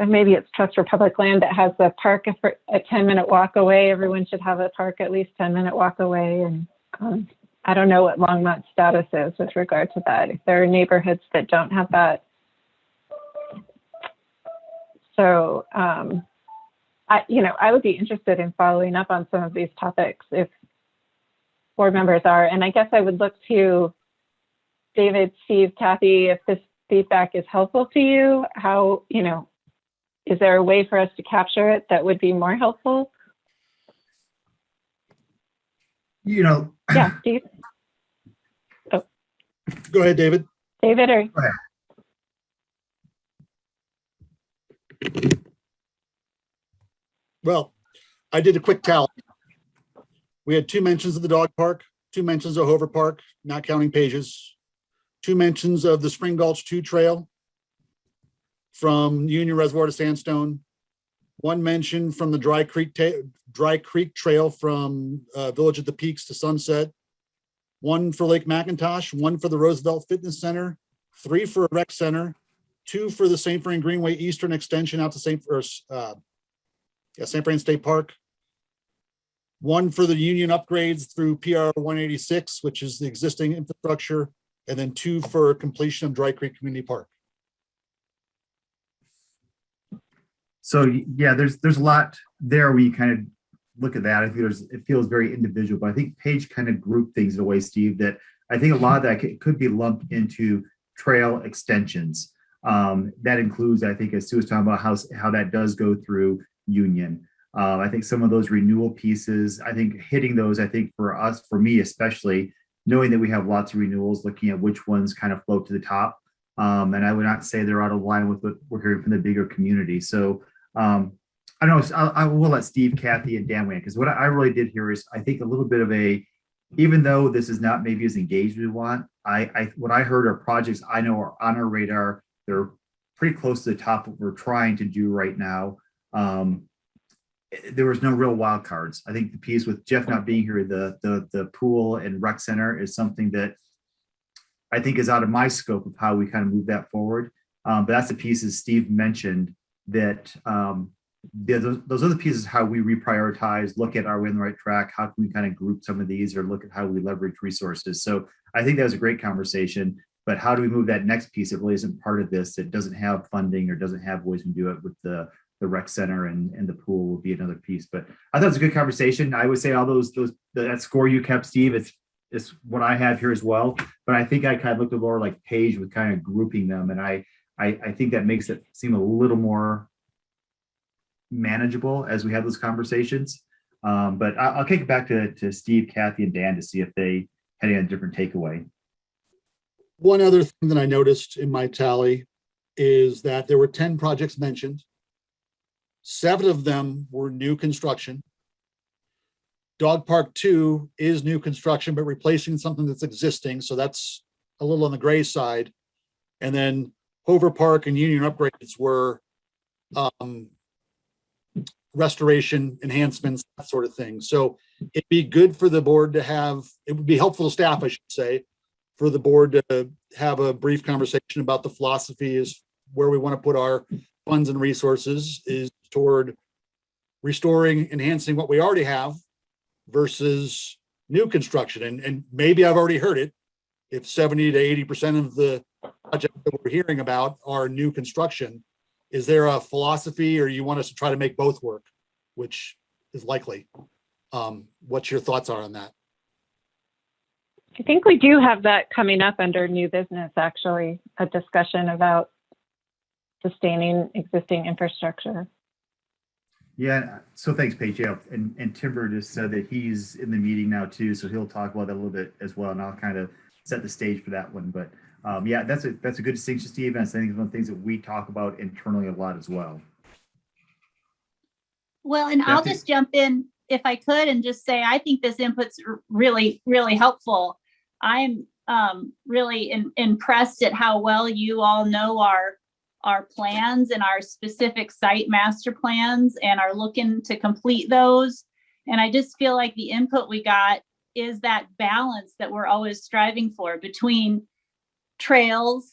A: maybe it's Trust for Public Land that has the park a 10-minute walk away. Everyone should have a park at least 10-minute walk away. And I don't know what Longmont's status is with regard to that, if there are neighborhoods that don't have that. So, I would be interested in following up on some of these topics if board members are. And I guess I would look to David, Steve, Kathy, if this feedback is helpful to you, how, is there a way for us to capture it that would be more helpful? Yeah, Steve. Oh.
H: Go ahead, David.
A: David, or?
D: Go ahead.
H: Well, I did a quick tally. We had 2 mentions of the dog park, 2 mentions of Hoover Park, not counting Pages, 2 mentions of the Spring Gulch 2 trail from Union Reservoir to Sandstone, 1 mention from the Dry Creek Trail from Village at the Peaks to Sunset, 1 for Lake McIntosh, 1 for the Roosevelt Fitness Center, 3 for a rec center, 2 for the St. Vrain Greenway Eastern Extension out to St. Vrain State Park, 1 for the Union upgrades through PR 186, which is the existing infrastructure, and then 2 for completion of Dry Creek Community Park.
D: So yeah, there's a lot there where you kind of look at that. I think it feels very individual, but I think Paige kind of grouped things in a way, Steve, that I think a lot of that could be lumped into trail extensions. That includes, I think, as Sue was talking about, how that does go through Union. I think some of those renewal pieces, I think hitting those, I think for us, for me especially, knowing that we have lots of renewals, looking at which ones kind of float to the top. And I would not say they're out of line with what we're hearing from the bigger community. So I know I will let Steve, Kathy, and Dan weigh in, because what I really did here is I think a little bit of even though this is not maybe as engaged as we want, what I heard are projects I know are on our radar. They're pretty close to the top of what we're trying to do right now. There was no real wild cards. I think the piece with Jeff not being here, the pool and rec center is something that I think is out of my scope of how we kind of move that forward. But that's the pieces Steve mentioned that those are the pieces how we reprioritize, look at, are we on the right track? How can we kind of group some of these or look at how we leverage resources? So I think that was a great conversation, but how do we move that next piece that really isn't part of this, that doesn't have funding or doesn't have ways to do it with the rec center and the pool will be another piece. But I thought it was a good conversation. I would say all that score you kept, Steve, it's what I have here as well. But I think I kind of looked at more like Paige with kind of grouping them. And I think that makes it seem a little more manageable as we have those conversations. But I'll kick it back to Steve, Kathy, and Dan to see if they had any different takeaway.
H: One other thing that I noticed in my tally is that there were 10 projects mentioned. 7 of them were new construction. Dog Park 2 is new construction, but replacing something that's existing. So that's a little on the gray side. And then Hoover Park and Union upgrades were restoration, enhancements, that sort of thing. So it'd be good for the board to have, it would be helpful to staff, I should say, for the board to have a brief conversation about the philosophy is where we want to put our funds and resources is toward restoring, enhancing what we already have versus new construction. And maybe I've already heard it. If 70 to 80% of the projects that we're hearing about are new construction, is there a philosophy or you want us to try to make both work, which is likely? What's your thoughts are on that?
A: I think we do have that coming up under new business, actually, a discussion about sustaining existing infrastructure.
D: Yeah, so thanks, Paige. Yeah, and Timber just said that he's in the meeting now too, so he'll talk about that a little bit as well, and I'll kind of set the stage for that one. But yeah, that's a good distinction, Steve, and I think it's one of the things that we talk about internally a lot as well.
I: Well, and I'll just jump in if I could and just say, I think this input's really, really helpful. I'm really impressed at how well you all know our plans and our specific site master plans and are looking to complete those. And I just feel like the input we got is that balance that we're always striving for between trails,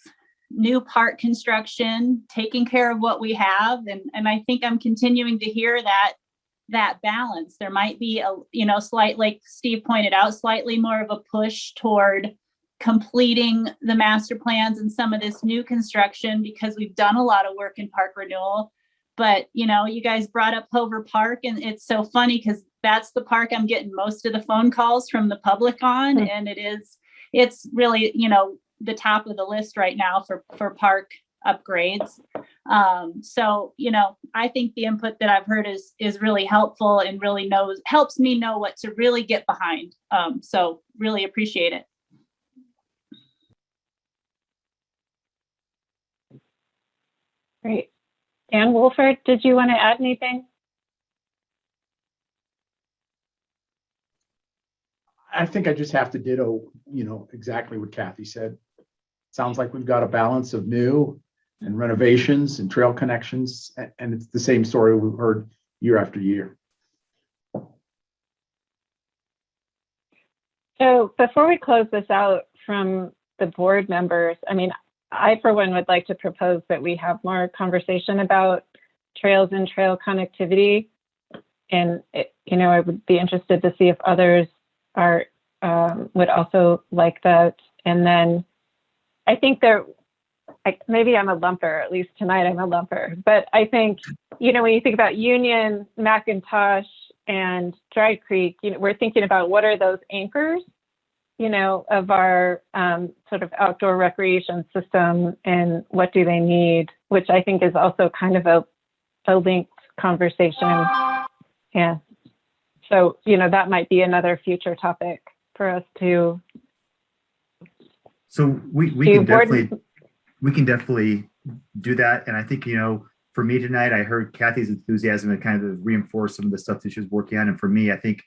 I: new park construction, taking care of what we have. And I think I'm continuing to hear that balance. There might be a, slight, like Steve pointed out, slightly more of a push toward completing the master plans and some of this new construction because we've done a lot of work in park renewal. But, you guys brought up Hoover Park, and it's so funny because that's the park I'm getting most of the phone calls from the public on. And it's really, the top of the list right now for park upgrades. So, I think the input that I've heard is really helpful and really helps me know what to really get behind. So really appreciate it.
A: Great. Dan Wolford, did you want to add anything?
J: I think I just have to ditto, exactly what Kathy said. Sounds like we've got a balance of new and renovations and trail connections, and it's the same story we've heard year after year.
A: So before we close this out from the board members, I, for one, would like to propose that we have more conversation about trails and trail connectivity. And, I would be interested to see if others would also like that. And then I think maybe I'm a lumper, at least tonight I'm a lumper. But I think, when you think about Union, McIntosh, and Dry Creek, we're thinking about what are those anchors, of our sort of outdoor recreation system and what do they need, which I think is also kind of a linked conversation. Yeah. So, that might be another future topic for us to.
D: So we can definitely do that. And I think, for me tonight, I heard Kathy's enthusiasm and kind of reinforce some of the stuff that she was working on. And for me, I think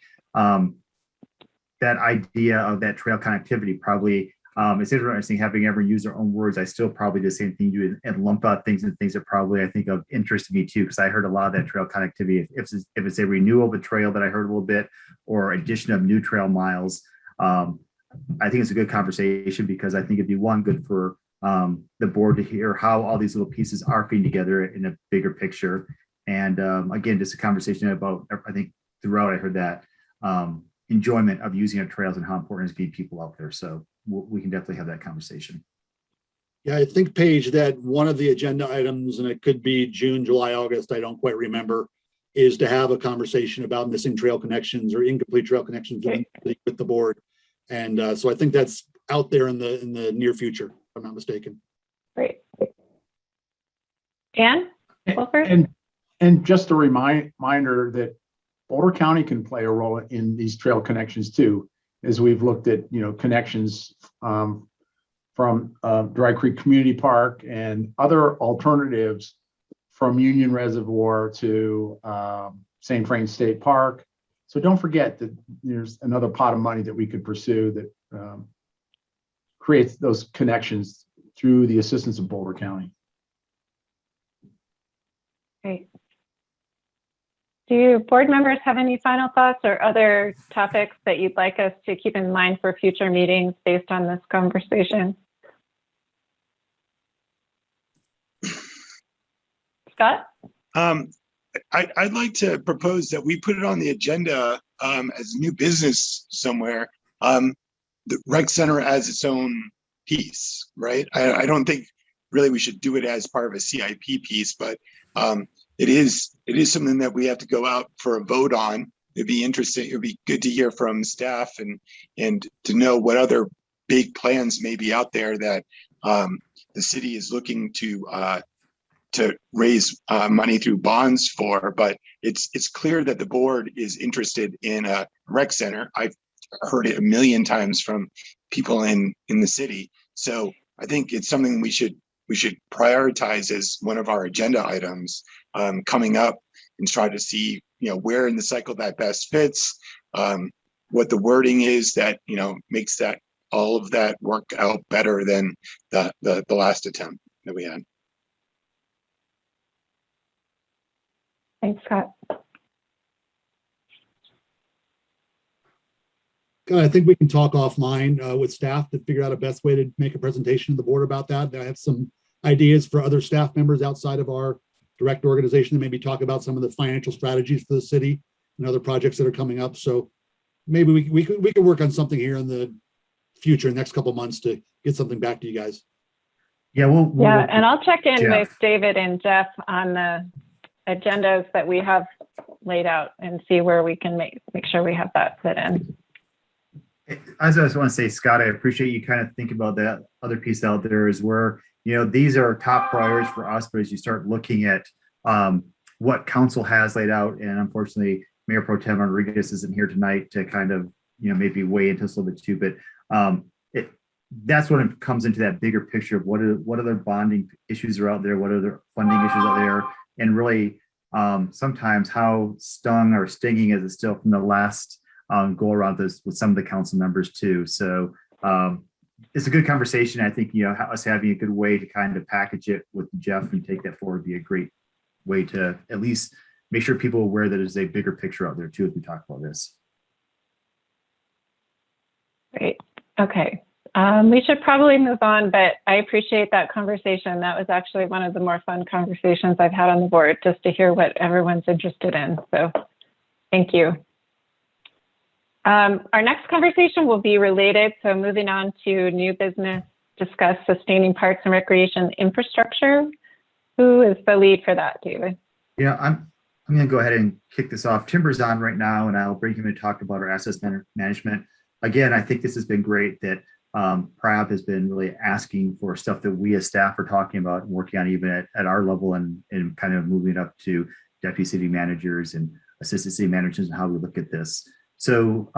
D: that idea of that trail connectivity probably, it's interesting having ever used their own words. I still probably do the same thing you do and lump out things and things that probably I think of interest to me too, because I heard a lot of that trail connectivity. If it's a renewal of a trail that I heard a little bit or addition of new trail miles, I think it's a good conversation because I think it'd be good for the board to hear how all these little pieces are fitting together in a bigger picture. And again, just a conversation about, I think throughout I heard that enjoyment of using our trails and how important it is to get people out there. So we can definitely have that conversation.
H: Yeah, I think, Paige, that one of the agenda items, and it could be June, July, August, I don't quite remember, is to have a conversation about missing trail connections or incomplete trail connections with the board. And so I think that's out there in the near future, if I'm not mistaken.
A: Great. Dan?
J: And And just a reminder that Boulder County can play a role in these trail connections too, as we've looked at, connections from Dry Creek Community Park and other alternatives from Union Reservoir to St. Frank State Park. So don't forget that there's another pot of money that we could pursue that creates those connections through the assistance of Boulder County.
A: Great. Do board members have any final thoughts or other topics that you'd like us to keep in mind for future meetings based on this conversation? Scott?
F: I'd like to propose that we put it on the agenda as new business somewhere. The rec center as its own piece, right? I don't think really we should do it as part of a CIP piece, but it is something that we have to go out for a vote on. It'd be interesting. It'd be good to hear from staff and to know what other big plans may be out there that the city is looking to raise money through bonds for. But it's clear that the board is interested in a rec center. I've heard it a million times from people in the city. So I think it's something we should prioritize as one of our agenda items coming up, and try to see where in the cycle that best fits, what the wording is that makes that all of that work out better than the last attempt that we had.
A: Thanks, Scott.
H: I think we can talk offline with staff to figure out a best way to make a presentation to the board about that. I have some ideas for other staff members outside of our direct organization to maybe talk about some of the financial strategies for the city and other projects that are coming up. So maybe we could work on something here in the future, next couple of months, to get something back to you guys.
D: Yeah,
A: yeah, and I'll check in
D: Jeff.
A: with David and Jeff on the agendas that we have laid out and see where we can make sure we have that fit in.
D: As I just want to say, Scott, I appreciate you kind of think about that other piece out there is where, these are top priorities for us, but as you start looking at what council has laid out, and unfortunately, Mayor Pro Tem Rodriguez isn't here tonight to kind of, maybe weigh into this a little bit too, but that's when it comes into that bigger picture of what other bonding issues are out there, what other funding issues out there, and really sometimes how stung or stinging is it still from the last go around this with some of the council members too. So it's a good conversation. I think, us having a good way to kind of package it with Jeff and take that forward would be a great way to at least make sure people are aware that there's a bigger picture out there too, as we talk about this.
A: Great. Okay. We should probably move on, but I appreciate that conversation. That was actually one of the more fun conversations I've had on the board, just to hear what everyone's interested in. So thank you. Our next conversation will be related. So moving on to new business, discuss sustaining parks and recreation infrastructure. Who is the lead for that, David?
D: Yeah, I'm going to go ahead and kick this off. Timber's on right now, and I'll bring him in to talk about our assets management. Again, I think this has been great that PRAB has been really asking for stuff that we as staff are talking about and working on even at our level, and kind of moving it up to deputy city managers and assistant city managers and how we look at this. So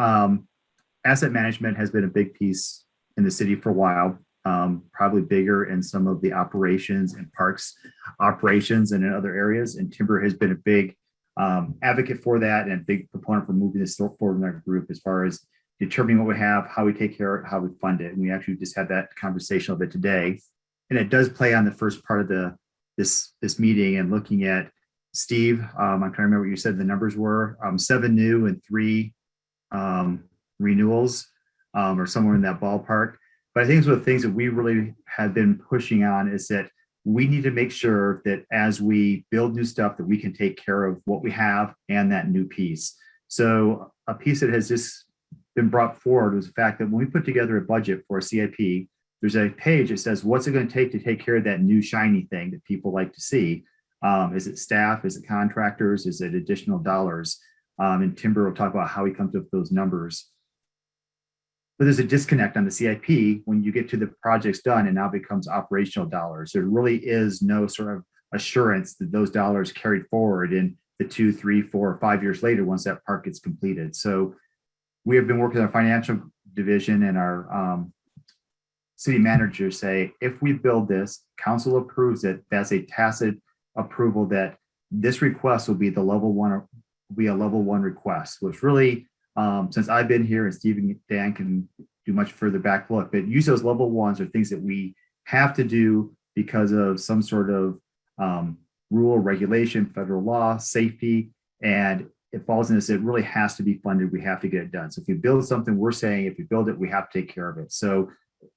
D: asset management has been a big piece in the city for a while, probably bigger in some of the operations and parks operations and in other areas. And Timber has been a big advocate for that and a big proponent for moving this forward in our group as far as determining what we have, how we take care of it, how we fund it. And we actually just had that conversation a bit today. And it does play on the first part of this meeting and looking at Steve. I'm trying to remember what you said the numbers were. 7 new and 3 renewals, or somewhere in that ballpark. But I think one of the things that we really have been pushing on is that we need to make sure that as we build new stuff, that we can take care of what we have and that new piece. So a piece that has just been brought forward was the fact that when we put together a budget for a CIP, there's a page that says, what's it going to take care of that new shiny thing that people like to see? Is it staff? Is it contractors? Is it additional dollars? And Timber will talk about how he comes up with those numbers. But there's a disconnect on the CIP when you get to the projects done and now becomes operational dollars. There really is no sort of assurance that those dollars carried forward in the 2, 3, 4, or 5 years later once that park gets completed. So we have been working with our financial division and our city manager say, if we build this, council approves it, that's a tacit approval that this request will be the level one, be a level one request, which really, since I've been here, and Steve and Dan can do much further back look, but use those level ones are things that we have to do because of some sort of rule, regulation, federal law, safety, and it falls in this, it really has to be funded. We have to get it done. So if we build something, we're saying if we build it, we have to take care of it. So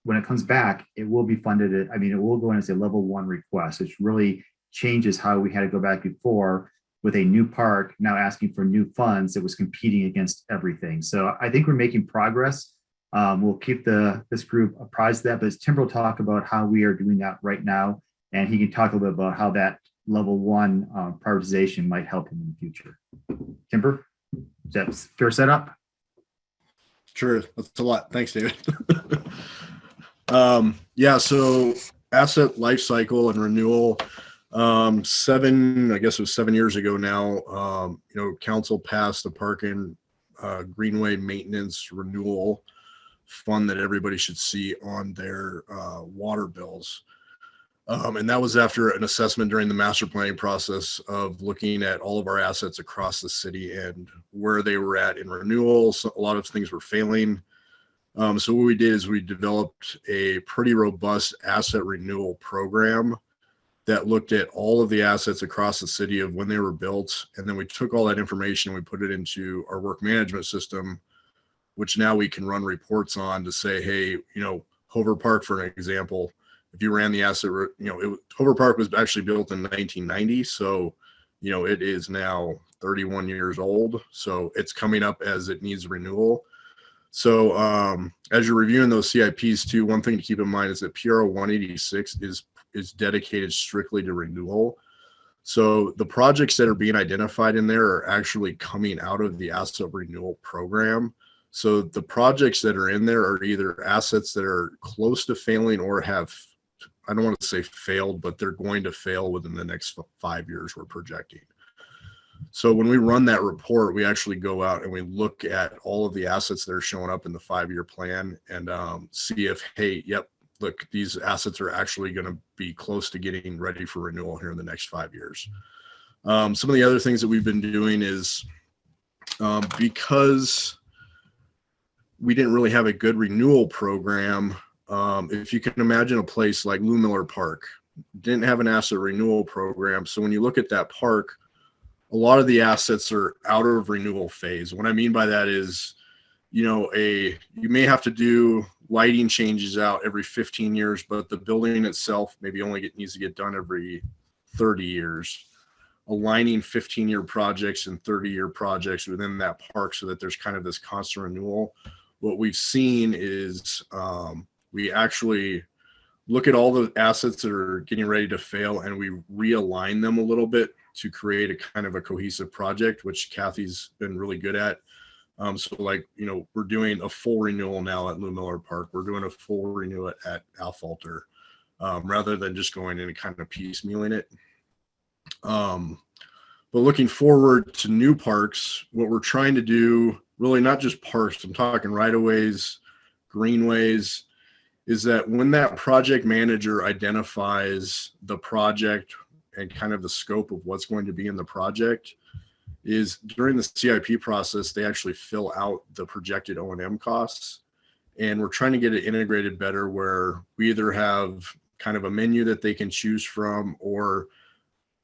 D: when it comes back, it will be funded. I mean, it will go in as a level one request, which really changes how we had to go back before with a new park, now asking for new funds that was competing against everything. So I think we're making progress. We'll keep this group apprised of that, but Timber will talk about how we are doing that right now. And he can talk a little bit about how that level one prioritization might help him in the future. Timber, is that fair setup?
L: Sure, that's a lot. Thanks, David. Yeah, so asset life cycle and renewal. I guess it was 7 years ago now. Council passed the Park and Greenway maintenance renewal fund that everybody should see on their water bills. And that was after an assessment during the master planning process of looking at all of our assets across the city and where they were at in renewal. So a lot of things were failing. So what we did is we developed a pretty robust asset renewal program that looked at all of the assets across the city of when they were built. And then we took all that information and we put it into our work management system, which now we can run reports on to say, hey, Hoover Park, for an example, if you ran the asset, Hoover Park was actually built in 1990. So, it is now 31 years old. So it's coming up as it needs renewal. So as you're reviewing those CIPs too, one thing to keep in mind is that PRO 186 is dedicated strictly to renewal. So the projects that are being identified in there are actually coming out of the asset renewal program. So the projects that are in there are either assets that are close to failing or have, I don't want to say failed, but they're going to fail within the next 5 years we're projecting. So when we run that report, we actually go out and we look at all of the assets that are showing up in the 5-year plan and see if, hey, yep, look, these assets are actually going to be close to getting ready for renewal here in the next 5 years. Some of the other things that we've been doing is because we didn't really have a good renewal program. If you can imagine a place like Lou Miller Park, didn't have an asset renewal program. So when you look at that park, a lot of the assets are out of renewal phase. What I mean by that is, you may have to do lighting changes out every 15 years, but the building itself maybe only needs to get done every 30 years. Aligning 15-year projects and 30-year projects within that park so that there's kind of this constant renewal. What we've seen is we actually look at all the assets that are getting ready to fail and we realign them a little bit to create a kind of a cohesive project, which Kathy's been really good at. So like, we're doing a full renewal now at Lou Miller Park. We're doing a full renewal at Alfalter rather than just going in and kind of piecemealing it. But looking forward to new parks, what we're trying to do, really not just parks, I'm talking right-of-ways, greenways, is that when that project manager identifies the project and kind of the scope of what's going to be in the project, is during the CIP process, they actually fill out the projected O&M costs. And we're trying to get it integrated better where we either have kind of a menu that they can choose from or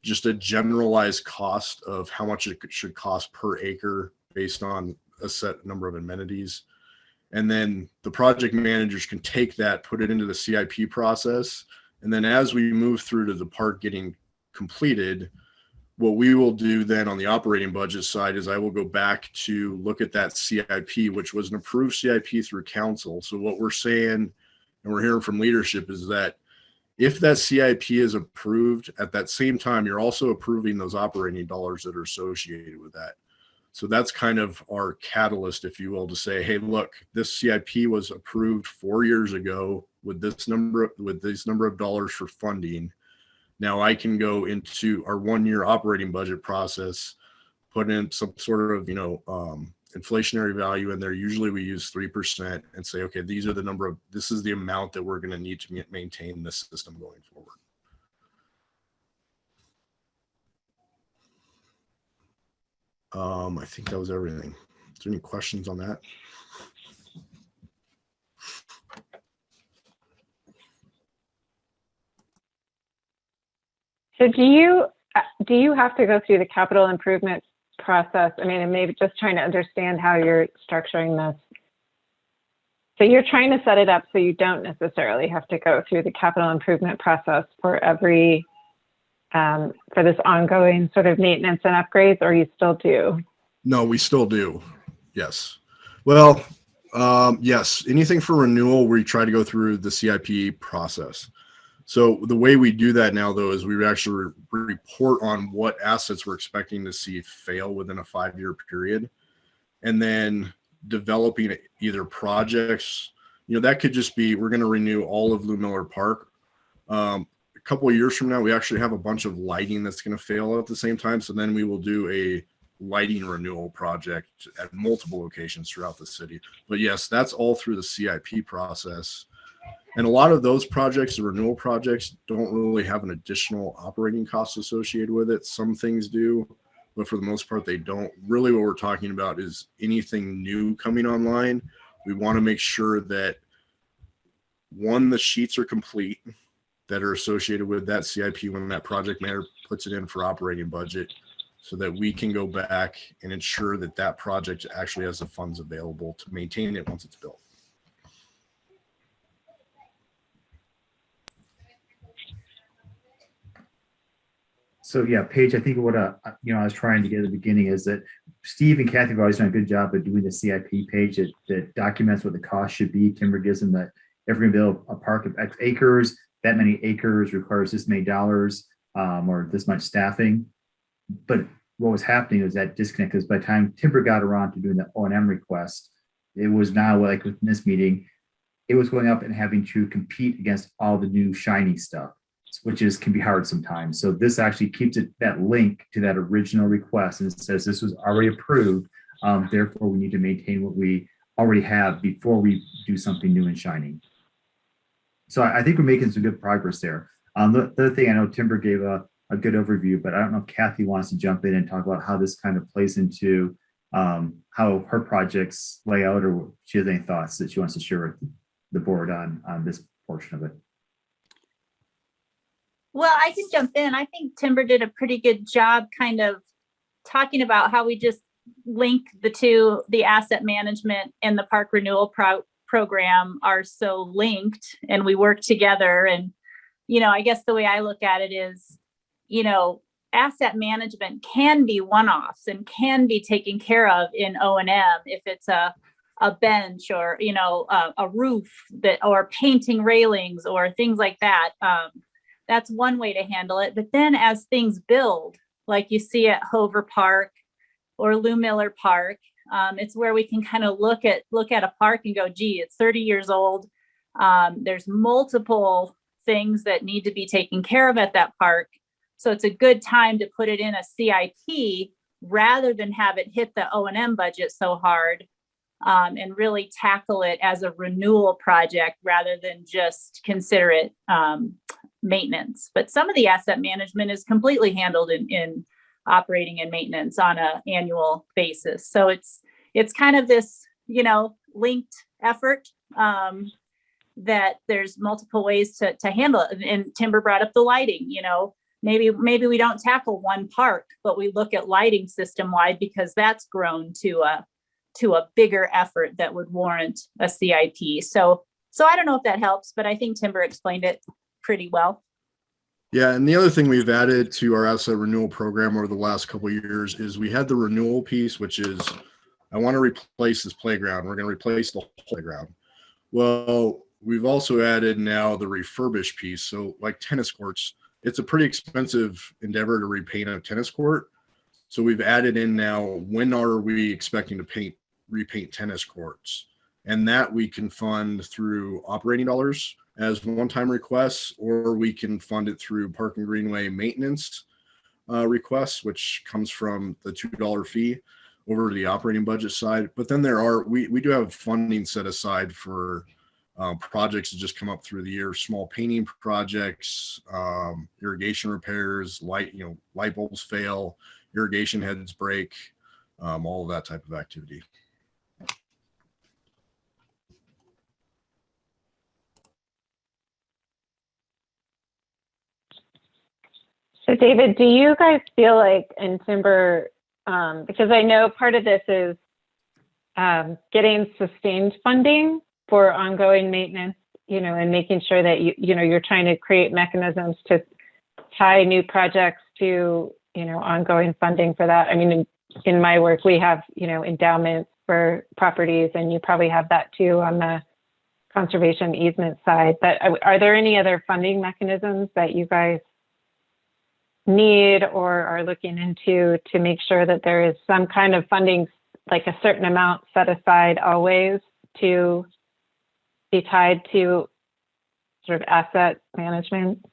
L: just a generalized cost of how much it should cost per acre based on a set number of amenities. And then the project managers can take that, put it into the CIP process. And then as we move through to the park getting completed, what we will do then on the operating budget side is I will go back to look at that CIP, which was an approved CIP through council. So what we're saying, and we're hearing from leadership, is that if that CIP is approved, at that same time, you're also approving those operating dollars that are associated with that. So that's kind of our catalyst, if you will, to say, hey, look, this CIP was approved 4 years ago with this number of dollars for funding. Now I can go into our 1-year operating budget process, put in some sort of, inflationary value in there. Usually we use 3% and say, okay, this is the amount that we're going to need to maintain this system going forward. I think that was everything. Is there any questions on that?
A: So do you have to go through the capital improvement process? I mean, and maybe just trying to understand how you're structuring this. So you're trying to set it up so you don't necessarily have to go through the capital improvement process for for this ongoing sort of maintenance and upgrades, or you still do?
L: No, we still do. Yes. Well, yes. Anything for renewal, we try to go through the CIP process. So the way we do that now, though, is we actually report on what assets we're expecting to see fail within a 5-year period, and then developing either projects. That could just be, we're going to renew all of Lou Miller Park. A couple of years from now, we actually have a bunch of lighting that's going to fail at the same time. So then we will do a lighting renewal project at multiple locations throughout the city. But yes, that's all through the CIP process. And a lot of those projects, the renewal projects, don't really have an additional operating cost associated with it. Some things do, but for the most part, they don't. Really what we're talking about is anything new coming online. We want to make sure that, one, the sheets are complete that are associated with that CIP when that project manager puts it in for operating budget, so that we can go back and ensure that that project actually has the funds available to maintain it once it's built.
D: So yeah, Paige, I think what I was trying to get at the beginning is that Steve and Kathy have always done a good job of doing the CIP page that documents what the cost should be. Timber gives them that if we're going to build a park of X acres, that many acres requires this many dollars or this much staffing. But what was happening was that disconnect, because by the time Timber got around to doing the O&M request, it was now like with this meeting, it was going up and having to compete against all the new shiny stuff, which can be hard sometimes. So this actually keeps that link to that original request, and it says this was already approved. Therefore, we need to maintain what we already have before we do something new and shiny. So I think we're making some good progress there. The other thing, I know Timber gave a good overview, but I don't know if Kathy wants to jump in and talk about how this kind of plays into how her projects lay out, or she has any thoughts that she wants to share with the board on this portion of it.
I: Well, I can jump in. I think Timber did a pretty good job kind of talking about how we just link the two, the asset management and the park renewal program are so linked, and we work together. And, I guess the way I look at it is, asset management can be one-offs and can be taken care of in O&M if it's a bench or, a roof or painting railings or things like that. That's one way to handle it. But then as things build, like you see at Hoover Park or Lou Miller Park, it's where we can kind of look at a park and go, gee, it's 30 years old. There's multiple things that need to be taken care of at that park. So it's a good time to put it in a CIP rather than have it hit the O&M budget so hard, and really tackle it as a renewal project rather than just consider it maintenance. But some of the asset management is completely handled in operating and maintenance on an annual basis. So it's kind of this, linked effort that there's multiple ways to handle it. And Timber brought up the lighting, maybe we don't tackle one park, but we look at lighting system wide, because that's grown to a bigger effort that would warrant a CIP. So I don't know if that helps, but I think Timber explained it pretty well.
L: Yeah, and the other thing we've added to our asset renewal program over the last couple of years is we had the renewal piece, which is, I want to replace this playground. We're going to replace the whole playground. Well, we've also added now the refurbish piece. So like tennis courts, it's a pretty expensive endeavor to repaint a tennis court. So we've added in now, when are we expecting to repaint tennis courts? And that we can fund through operating dollars as one-time requests, or we can fund it through Park and Greenway maintenance requests, which comes from the $2 fee over to the operating budget side. But then we do have funding set aside for projects that just come up through the year, small painting projects, irrigation repairs, light bulbs fail, irrigation heads break, all of that type of activity.
A: So David, do you guys feel like in timber, because I know part of this is getting sustained funding for ongoing maintenance, and making sure that you're trying to create mechanisms to tie new projects to, ongoing funding for that. I mean, in my work, we have, endowments for properties, and you probably have that too on the conservation easement side. But are there any other funding mechanisms that you guys need or are looking into to make sure that there is some kind of funding, like a certain amount set aside always to be tied to sort of asset management?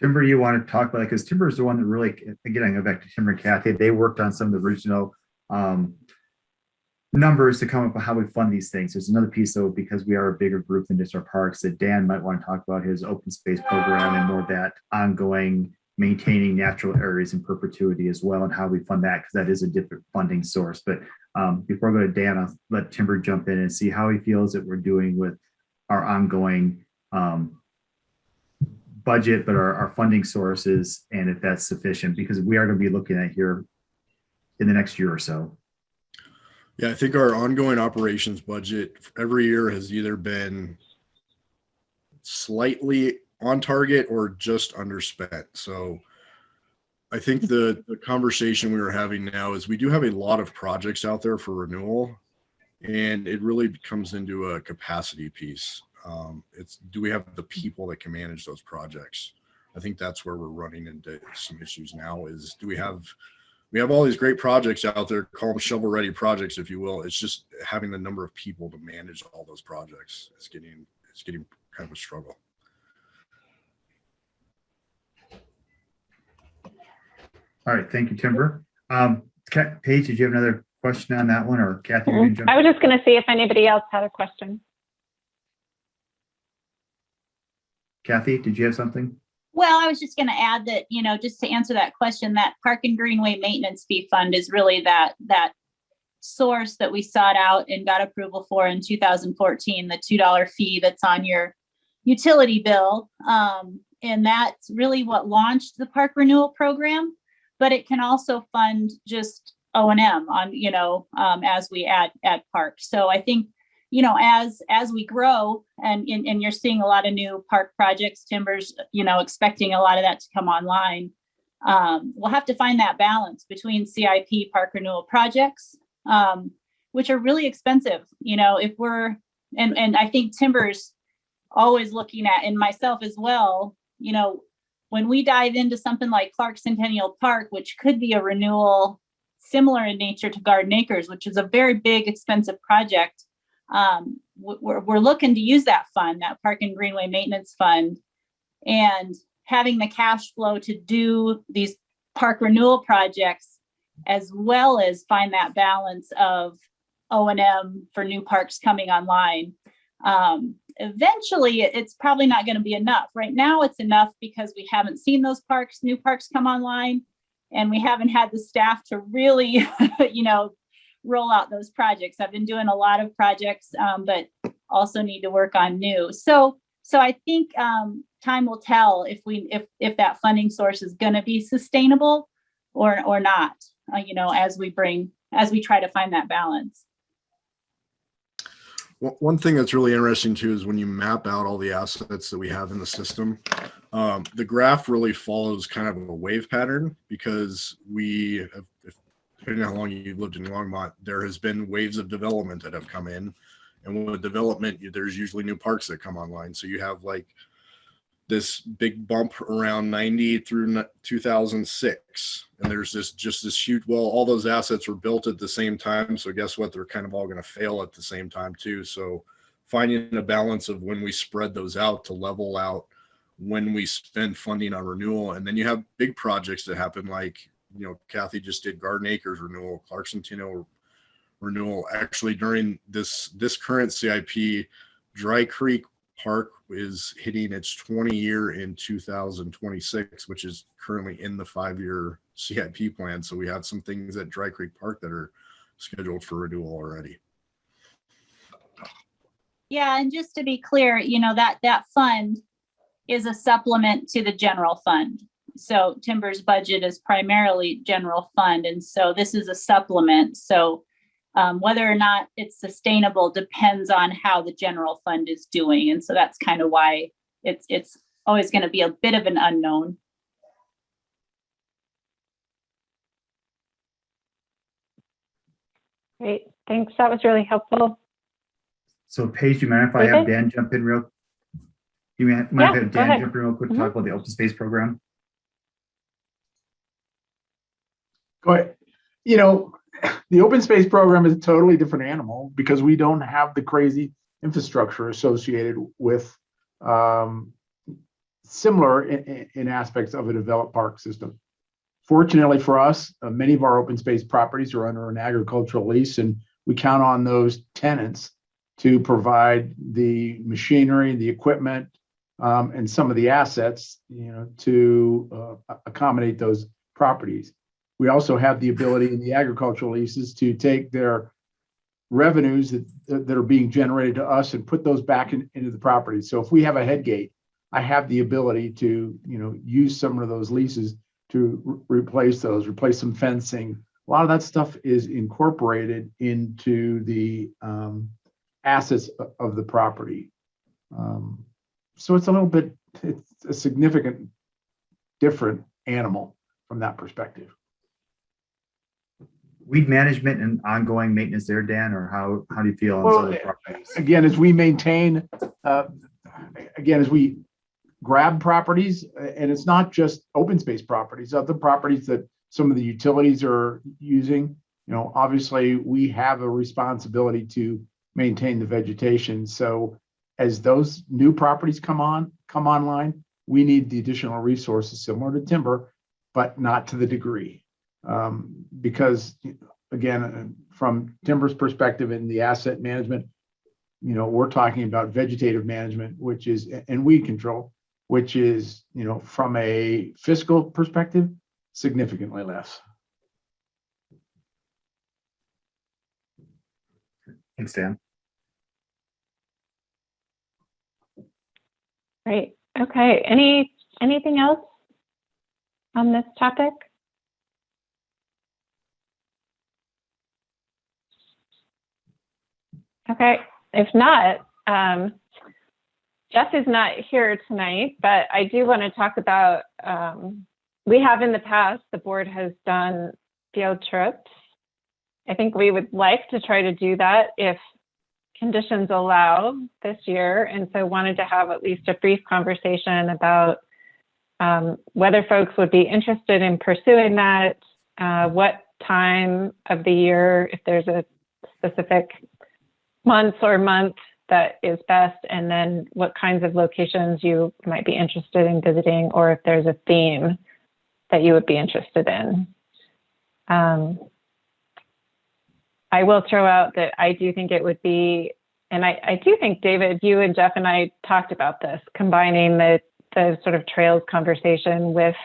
D: Timber, you want to talk about it? Because Timber is the one that really, again, I go back to Timber and Kathy, they worked on some of the original numbers to come up with how we fund these things. There's another piece, though, because we are a bigger group than just our parks, that Dan might want to talk about his open space program and more that ongoing maintaining natural areas in perpetuity as well, and how we fund that, because that is a different funding source. But before I go to Dan, I'll let Timber jump in and see how he feels that we're doing with our ongoing budget, but our funding sources, and if that's sufficient, because we are going to be looking at here in the next year or so.
L: Yeah, I think our ongoing operations budget every year has either been slightly on target or just underspent. So I think the conversation we were having now is we do have a lot of projects out there for renewal, and it really comes into a capacity piece. Do we have the people that can manage those projects? I think that's where we're running into some issues now, is we have all these great projects out there, call them shovel ready projects, if you will. It's just having the number of people to manage all those projects. It's getting kind of a struggle.
D: All right, thank you, Timber. Paige, did you have another question on that one, or Kathy?
A: I was just going to see if anybody else had a question.
D: Kathy, did you have something?
I: Well, I was just going to add that, just to answer that question, that Park and Greenway Maintenance Fee Fund is really that source that we sought out and got approval for in 2014, the $2 fee that's on your utility bill. And that's really what launched the Park Renewal Program, but it can also fund just O&M on, as we add parks. So I think, as we grow and you're seeing a lot of new park projects, Timber's, expecting a lot of that to come online. We'll have to find that balance between CIP park renewal projects, which are really expensive. If we're, and I think Timber's always looking at, and myself as well, when we dive into something like Clark Centennial Park, which could be a renewal similar in nature to Garden Acres, which is a very big, expensive project. We're looking to use that fund, that Park and Greenway Maintenance Fund, and having the cash flow to do these park renewal projects, as well as find that balance of O&M for new parks coming online. Eventually, it's probably not going to be enough. Right now, it's enough because we haven't seen those new parks come online, and we haven't had the staff to really, roll out those projects. I've been doing a lot of projects, but also need to work on new. So I think time will tell if that funding source is going to be sustainable or not. As we try to find that balance.
L: One thing that's really interesting too is when you map out all the assets that we have in the system, the graph really follows kind of a wave pattern, because depending on how long you've lived in Longmont, there has been waves of development that have come in. And with development, there's usually new parks that come online. So you have like this big bump around 90 through 2006. And there's just this huge, all those assets were built at the same time. So guess what? They're kind of all going to fail at the same time too. So finding a balance of when we spread those out to level out when we spend funding on renewal. And then you have big projects that happen, like, you know, Kathy just did Garden Acres renewal, Clarkson Tino renewal. Actually, during this current CIP, Dry Creek Park is hitting its 20 year in 2026, which is currently in the 5-year CIP plan. So we have some things at Dry Creek Park that are scheduled for renewal already.
I: Yeah, and just to be clear, you know, that fund is a supplement to the general fund. So Timber's budget is primarily general fund, and so this is a supplement. So whether or not it's sustainable depends on how the general fund is doing, and so that's kind of why it's always going to be a bit of an unknown.
A: Great, thanks. That was really helpful.
D: So Paige, do you mind if I have Dan jump in real? You mind if I have Dan jump in real quick to talk about the open space program?
J: Go ahead. You know, the open space program is a totally different animal because we don't have the crazy infrastructure associated with similar in aspects of a developed park system. Fortunately for us, many of our open space properties are under an agricultural lease, and we count on those tenants to provide the machinery, the equipment, and some of the assets, you know, to accommodate those properties. We also have the ability in the agricultural leases to take their revenues that are being generated to us and put those back into the property. So if we have a head gate, I have the ability to, you know, use some of those leases to replace some fencing. A lot of that stuff is incorporated into the assets of the property. So it's a significant different animal from that perspective.
D: Weed management and ongoing maintenance there, Dan, or how do you feel on some of the properties?
J: Again, as we maintain, as we grab properties, and it's not just open space properties, other properties that some of the utilities are using, you know, obviously we have a responsibility to maintain the vegetation. So as those new properties come online, we need the additional resources similar to timber, but not to the degree. Because again, from timber's perspective and the asset management, you know, we're talking about vegetative management, and weed control, which is, you know, from a fiscal perspective, significantly less.
D: Thanks, Dan.
A: Great. Okay. Anything else on this topic? Okay. If not, Jeff is not here tonight, but I do want to talk about, we have in the past, the board has done field trips. I think we would like to try to do that if conditions allow this year. And so wanted to have at least a brief conversation about whether folks would be interested in pursuing that, what time of the year, if there's a specific month that is best, and then what kinds of locations you might be interested in visiting, or if there's a theme that you would be interested in. I will throw out that I do think it would be, and I do think, David, you and Jeff and I talked about this, combining the sort of trails conversation with,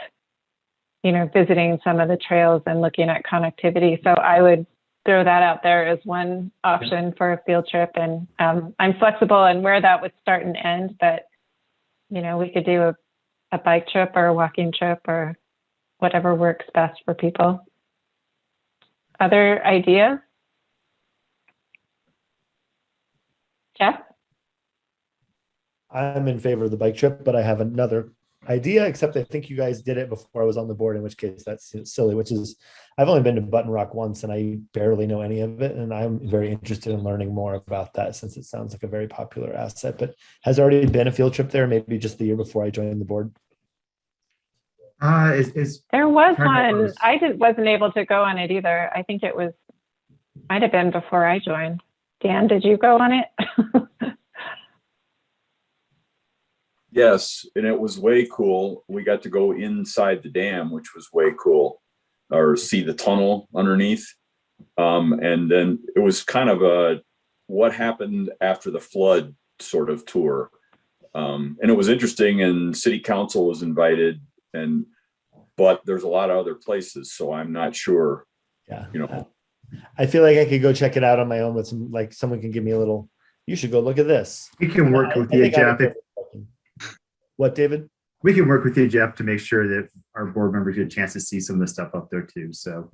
A: you know, visiting some of the trails and looking at connectivity. So I would throw that out there as one option for a field trip. And I'm flexible on where that would start and end, but, you know, we could do a bike trip or a walking trip or whatever works best for people. Other ideas? Jeff?
M: I'm in favor of the bike trip, but I have another idea, except I think you guys did it before I was on the board, in which case that's silly, which is I've only been to Button Rock once and I barely know any of it. And I'm very interested in learning more about that since it sounds like a very popular asset, but has there already been a field trip there, maybe just the year before I joined the board?
A: There was one. I wasn't able to go on it either. I think it might have been before I joined. Dan, did you go on it?
G: Yes, and it was way cool. We got to go inside the dam, which was way cool, or see the tunnel underneath. And then it was kind of a what happened after the flood sort of tour. And it was interesting, and city council was invited, but there's a lot of other places, so I'm not sure.
M: Yeah.
G: You know,
M: I feel like I could go check it out on my own with some, like someone can give me a little, you should go look at this.
D: We can work with
M: I
D: you,
M: think I would
D: Jeff.
M: go- What, David?
D: We can work with you, Jeff, to make sure that our board members get a chance to see some of the stuff up there too. So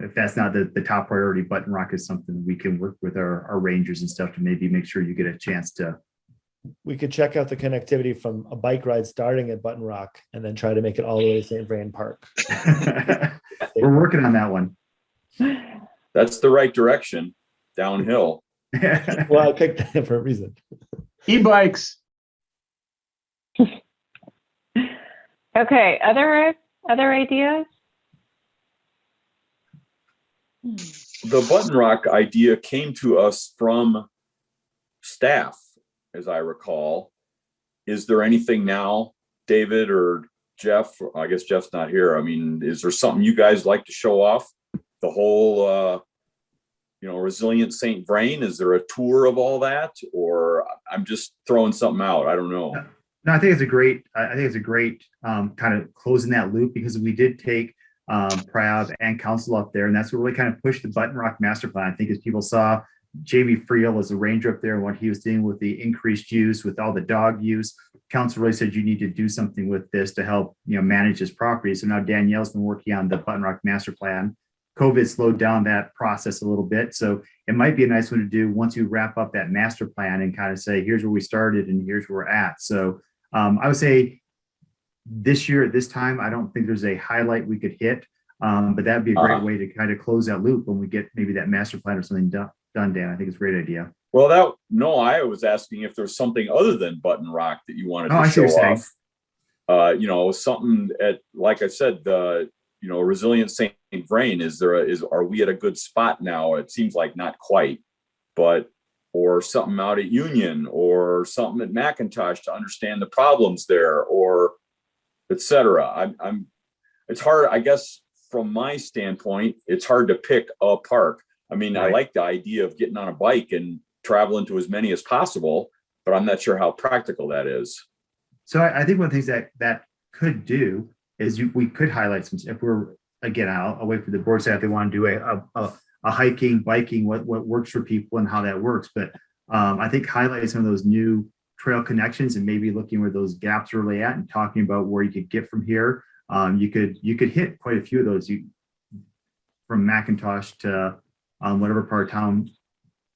D: if that's not the top priority, Button Rock is something we can work with our rangers and stuff to maybe make sure you get a chance to.
M: We could check out the connectivity from a bike ride starting at Button Rock and then try to make it all the way to St. Vrain Park.
D: We're working on that one.
G: that's the right direction, downhill.
M: Well, I picked that for a reason.
J: E-bikes.
A: Okay, other ideas?
G: The Button Rock idea came to us from staff, as I recall. Is there anything now, David or Jeff? I guess Jeff's not here. I mean, is there something you guys like to show off? The whole, Resilient St. Vrain? Is there a tour of all that? Or I'm just throwing something out. I don't know.
D: No, I think it's a great kind of closing that loop, because we did take Prav and council up there, and that's what really kind of pushed the Button Rock master plan. I think as people saw Jamie Friel as a ranger up there and what he was doing with the increased use, with all the dog use, council really said you need to do something with this to help manage this property. So now Danielle's been working on the Button Rock master plan. COVID slowed down that process a little bit, so it might be a nice one to do once you wrap up that master plan and kind of say, here's where we started and here's where we're at. So I would say this year at this time, I don't think there's a highlight we could hit, but that'd be a great way to kind of close that loop when we get maybe that master plan or something done, Dan. I think it's a great idea.
G: Well, I was asking if there's something other than Button Rock that you wanted to show off. Something like I said, Resilient St. Vrain. Are we at a good spot now? It seems like not quite, or something out at Union, or something at McIntosh to understand the problems there, or etc. It's hard, I guess, from my standpoint, it's hard to pick a park. I mean, right. I like the idea of getting on a bike and traveling to as many as possible, but I'm not sure how practical that is.
D: So I think one of the things that could do is we could highlight some, if we're, again, I'll wait for the board to say if they want to do a hiking, biking, what works for people and how that works. But I think highlighting some of those new trail connections and maybe looking where those gaps are really at and talking about where you could get from here. You could hit quite a few of those from McIntosh to whatever part of town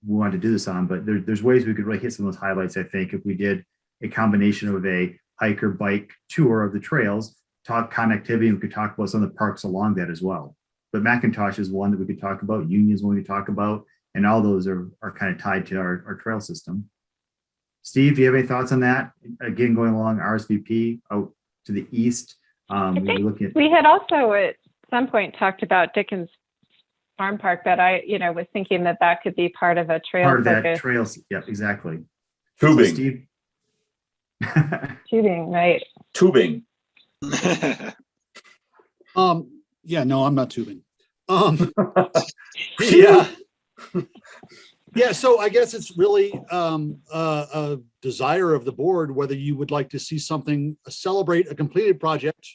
D: we want to do this on. But there's ways we could really hit some of those highlights, I think, if we did a combination of a hike or bike tour of the trails, talk connectivity, and we could talk about some of the parks along that as well. But McIntosh is one that we could talk about, Union is one we could talk about, and all those are kind of tied to our trail system. Steve, do you have any thoughts on that? Again, going along RSVP out to the east.
A: We had also at some point talked about Dickens Farm Park, but I was thinking that could be part of a trail.
D: Part of that trails, yeah, exactly.
G: Tubing.
D: So Steve.
A: Tubing, right.
G: Tubing.
H: Yeah, no, I'm not tubing. Yeah. Yeah, so I guess it's really a desire of the board whether you would like to see something celebrate a completed project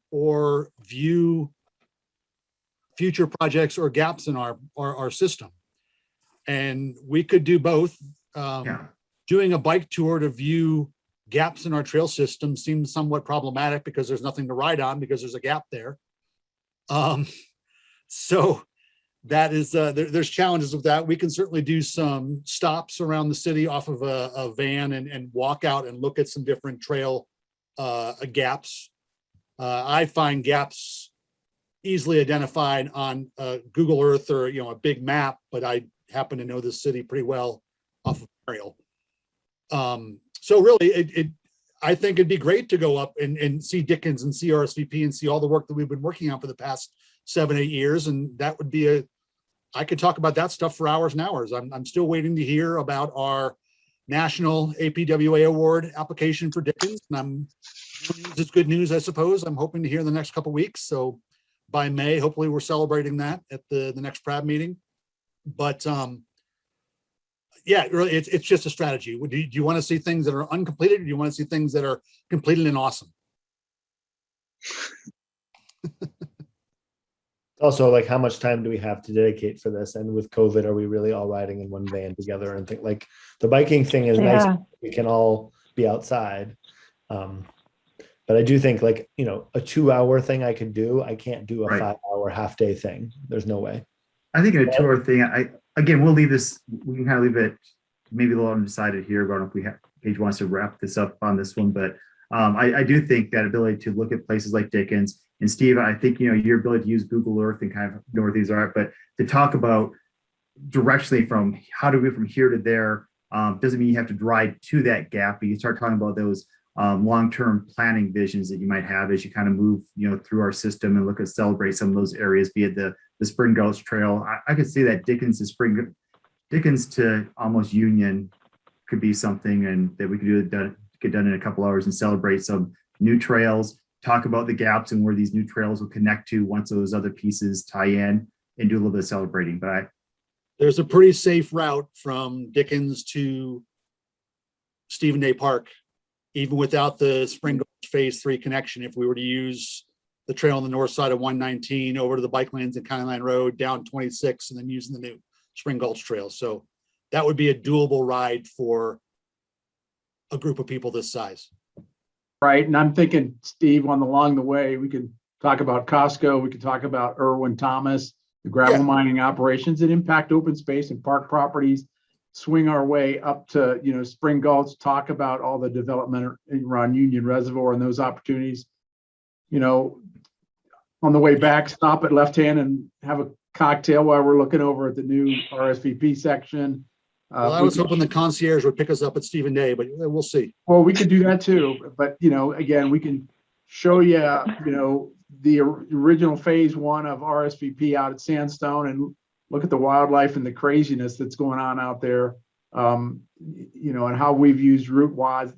H: or view future projects or gaps in our system. And we could do both. Doing a bike tour to view gaps in our trail system seems somewhat problematic because there's nothing to ride on because there's a gap there. So that is, there's challenges with that. We can certainly do some stops around the city off of a van and walk out and look at some different trail gaps. I find gaps easily identified on Google Earth or a big map, but I happen to know the city pretty well off of aerial. So really, I think it'd be great to go up and see Dickens and see RSVP and see all the work that we've been working on for the past 7-8 years. And that would be I could talk about that stuff for hours and hours. I'm still waiting to hear about our national APWA award application for Dickens. And it's good news, I suppose. I'm hoping to hear in the next couple weeks. So by May, hopefully we're celebrating that at the next PRAB meeting. But yeah, really, it's just a strategy. Do you want to see things that are uncompleted, or do you want to see things that are completed and awesome?
M: Also, like, how much time do we have to dedicate for this? And with COVID, are we really all riding in one van together? And think like the biking thing is nice. We can all be outside. But I do think, like, you know, a 2-hour thing I could do. I can't do a 5-hour half-day thing. There's no way.
D: I think in a 2-hour thing, again, we'll leave this, we can kind of leave it maybe a little undecided here. I don't know if Paige wants to wrap this up on this one, but I do think that ability to look at places like Dickens, and Steve, I think, you know, your ability to use Google Earth and kind of know where these are, but to talk about directionally from how do we go from here to there, doesn't mean you have to drive to that gap, but you start talking about those long-term planning visions that you might have as you kind of move, you know, through our system and look at celebrate some of those areas, be it the Spring Gulch Trail. I could see that Dickens to almost Union could be something, and that we could get done in a couple hours and celebrate some new trails, talk about the gaps and where these new trails will connect to once those other pieces tie in, and do a little bit of celebrating. But
H: there's a pretty safe route from Dickens to Stephen Day Park, even without the Spring Gulch Phase 3 connection. If we were to use the trail on the north side of 119 over to the bike lanes and County Line Road down 26, and then using the new Spring Gulch Trail. So that would be a doable ride for a group of people this size.
J: Right. And I'm thinking, Steve, along the way, we could talk about Costco. We could talk about Irwin Thomas, the gravel mining operations that impact open space and park properties, swing our way up to, you know, Spring Gulch, talk about all the development around Union Reservoir and those opportunities. You know, on the way back, stop at Left Hand and have a cocktail while we're looking over at the new RSVP section.
H: Well, I was hoping the concierge would pick us up at Stephen Day, but we'll see.
J: Well, we could do that too. But, you know, again, we can show you, you know, the original phase 1 of RSVP out at Sandstone and look at the wildlife and the craziness that's going on out there, you know, and how we've used route wads.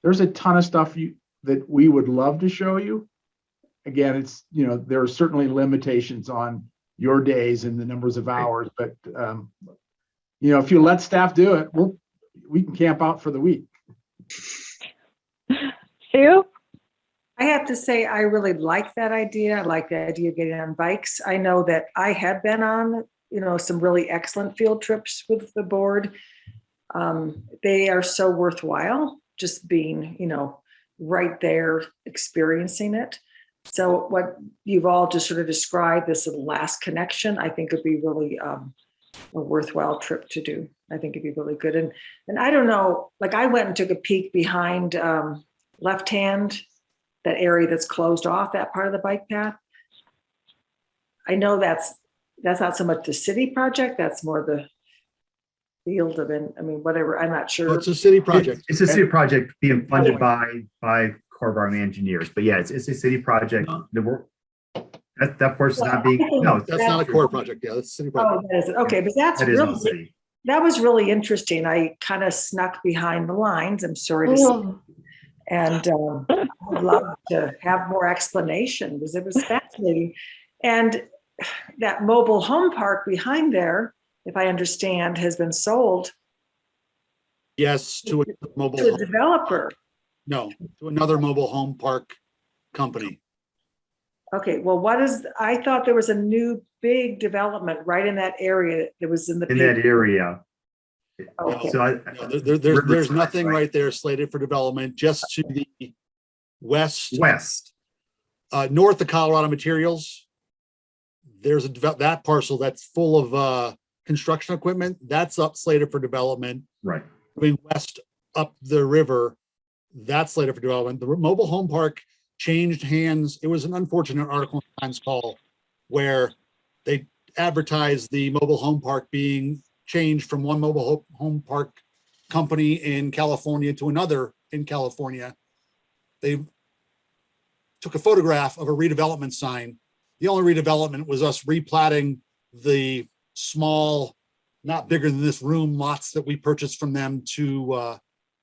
J: There's a ton of stuff that we would love to show you. Again, it's, you know, there are certainly limitations on your days and the numbers of hours, but, you know, if you let staff do it, we can camp out for the week.
A: Sue?
E: I have to say, I really like that idea. I like the idea of getting on bikes. I know that I have been on, you know, some really excellent field trips with the board. They are so worthwhile, just being, you know, right there, experiencing it. So what you've all just sort of described, this last connection, I think would be really a worthwhile trip to do. I think it'd be really good. And I don't know, like, I went and took a peek behind Left Hand, that area that's closed off, that part of the bike path. I know that's not so much the city project, that's more the field of it. I mean, whatever, I'm not sure.
H: Well, it's a city project.
D: It's a city project being funded by Corps of Army Engineers, but yeah, it's a city project. That portion is not being, no,
H: That's not a core project. Yeah, that's a city project.
E: Oh, that is it. Okay, but that's
D: that is on
E: really,
D: city.
E: that was really interesting. I kind of snuck behind the lines, I'm sorry to say. And I'd love to have more explanation because it was fascinating. And that mobile home park behind there, if I understand, has been sold.
H: Yes, to a mobile
E: to a
H: home.
E: developer.
H: No, to another mobile home park company.
E: Okay, well, I thought there was a new big development right in that area that was in the.
D: In that area.
E: Okay.
D: So
H: There's nothing right there slated for development, just to the west. North of Colorado Materials. There's that parcel that's full of construction equipment. That's up slated for development.
D: Right.
H: Going west up the river, that's slated for development. The mobile home park changed hands. It was an unfortunate article in Times Call where they advertised the mobile home park being changed from one mobile home park company in California to another in California. They took a photograph of a redevelopment sign. The only redevelopment was us replatting the small not bigger than this room, lots that we purchased from them to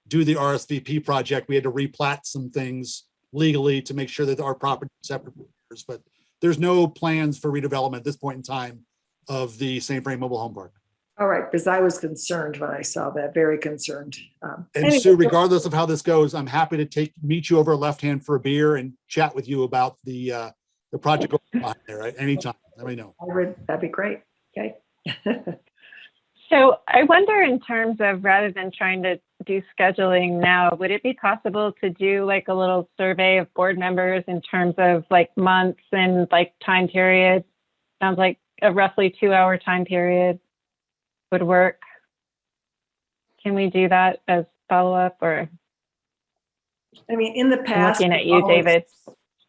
H: do the RSVP project. We had to replat some things legally to make sure that our property is separate from theirs, but there's no plans for redevelopment at this point in time of the St. Frame Mobile Home Park.
E: All right, because I was concerned when I saw that, very concerned.
H: And
E: Anyway,
H: Sue, regardless of how this goes, I'm happy to meet you over Left Hand for a beer and chat with you about the project behind there at any time. Let me know.
E: that'd be great. Okay.
A: So I wonder, in terms of, rather than trying to do scheduling now, would it be possible to do like a little survey of board members in terms of like months and like time period? Sounds like a roughly 2-hour time period would work. Can we do that as follow-up, or?
E: I mean, in the
A: I'm
E: past.
A: looking at you,
E: we've always-
A: David.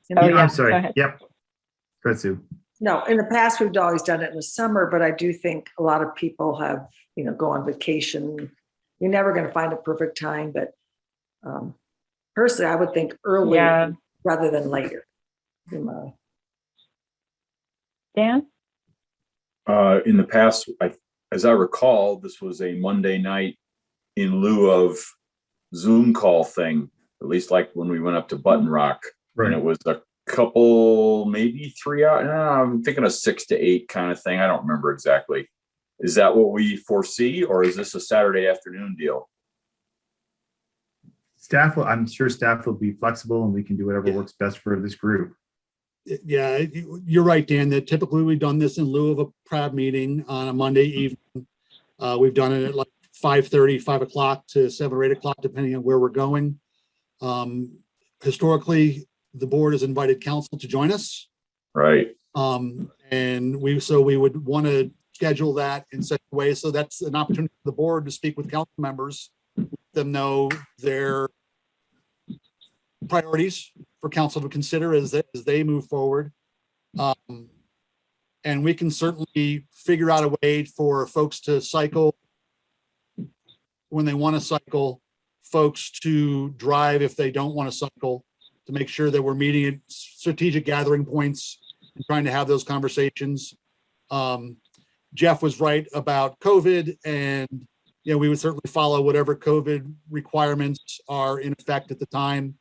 E: in the
A: Oh,
D: Yeah,
A: yeah,
D: I'm
A: go
D: sorry.
A: ahead.
D: Yep. Go ahead, Sue.
E: No, in the past, we've always done it in the summer, but I do think a lot of people have, go on vacation. You're never going to find a perfect time, but personally, I would think earlier
A: Yeah.
E: rather than later.
A: Dan?
G: In the past, as I recall, this was a Monday night in lieu of Zoom call thing, at least like when we went up to Button Rock. And it was a couple, maybe 3 hours. I'm thinking a 6 to 8 kind of thing. I don't remember exactly. Is that what we foresee, or is this a Saturday afternoon deal?
D: I'm sure staff will be flexible and we can do whatever works best for this group.
H: Yeah, you're right, Dan, that typically we've done this in lieu of a PRAB meeting on a Monday evening. We've done it at like 5:30, 5 o'clock to 7 or 8 o'clock, depending on where we're going. Historically, the board has invited council to join us.
G: Right.
H: And we would want to schedule that in such a way. So that's an opportunity for the board to speak with council members, let them know their priorities for council to consider as they move forward. And we can certainly figure out a way for folks to cycle when they want to cycle, folks to drive if they don't want to cycle, to make sure that we're meeting at strategic gathering points and trying to have those conversations. Jeff was right about COVID, and we would certainly follow whatever COVID requirements are in effect at the time.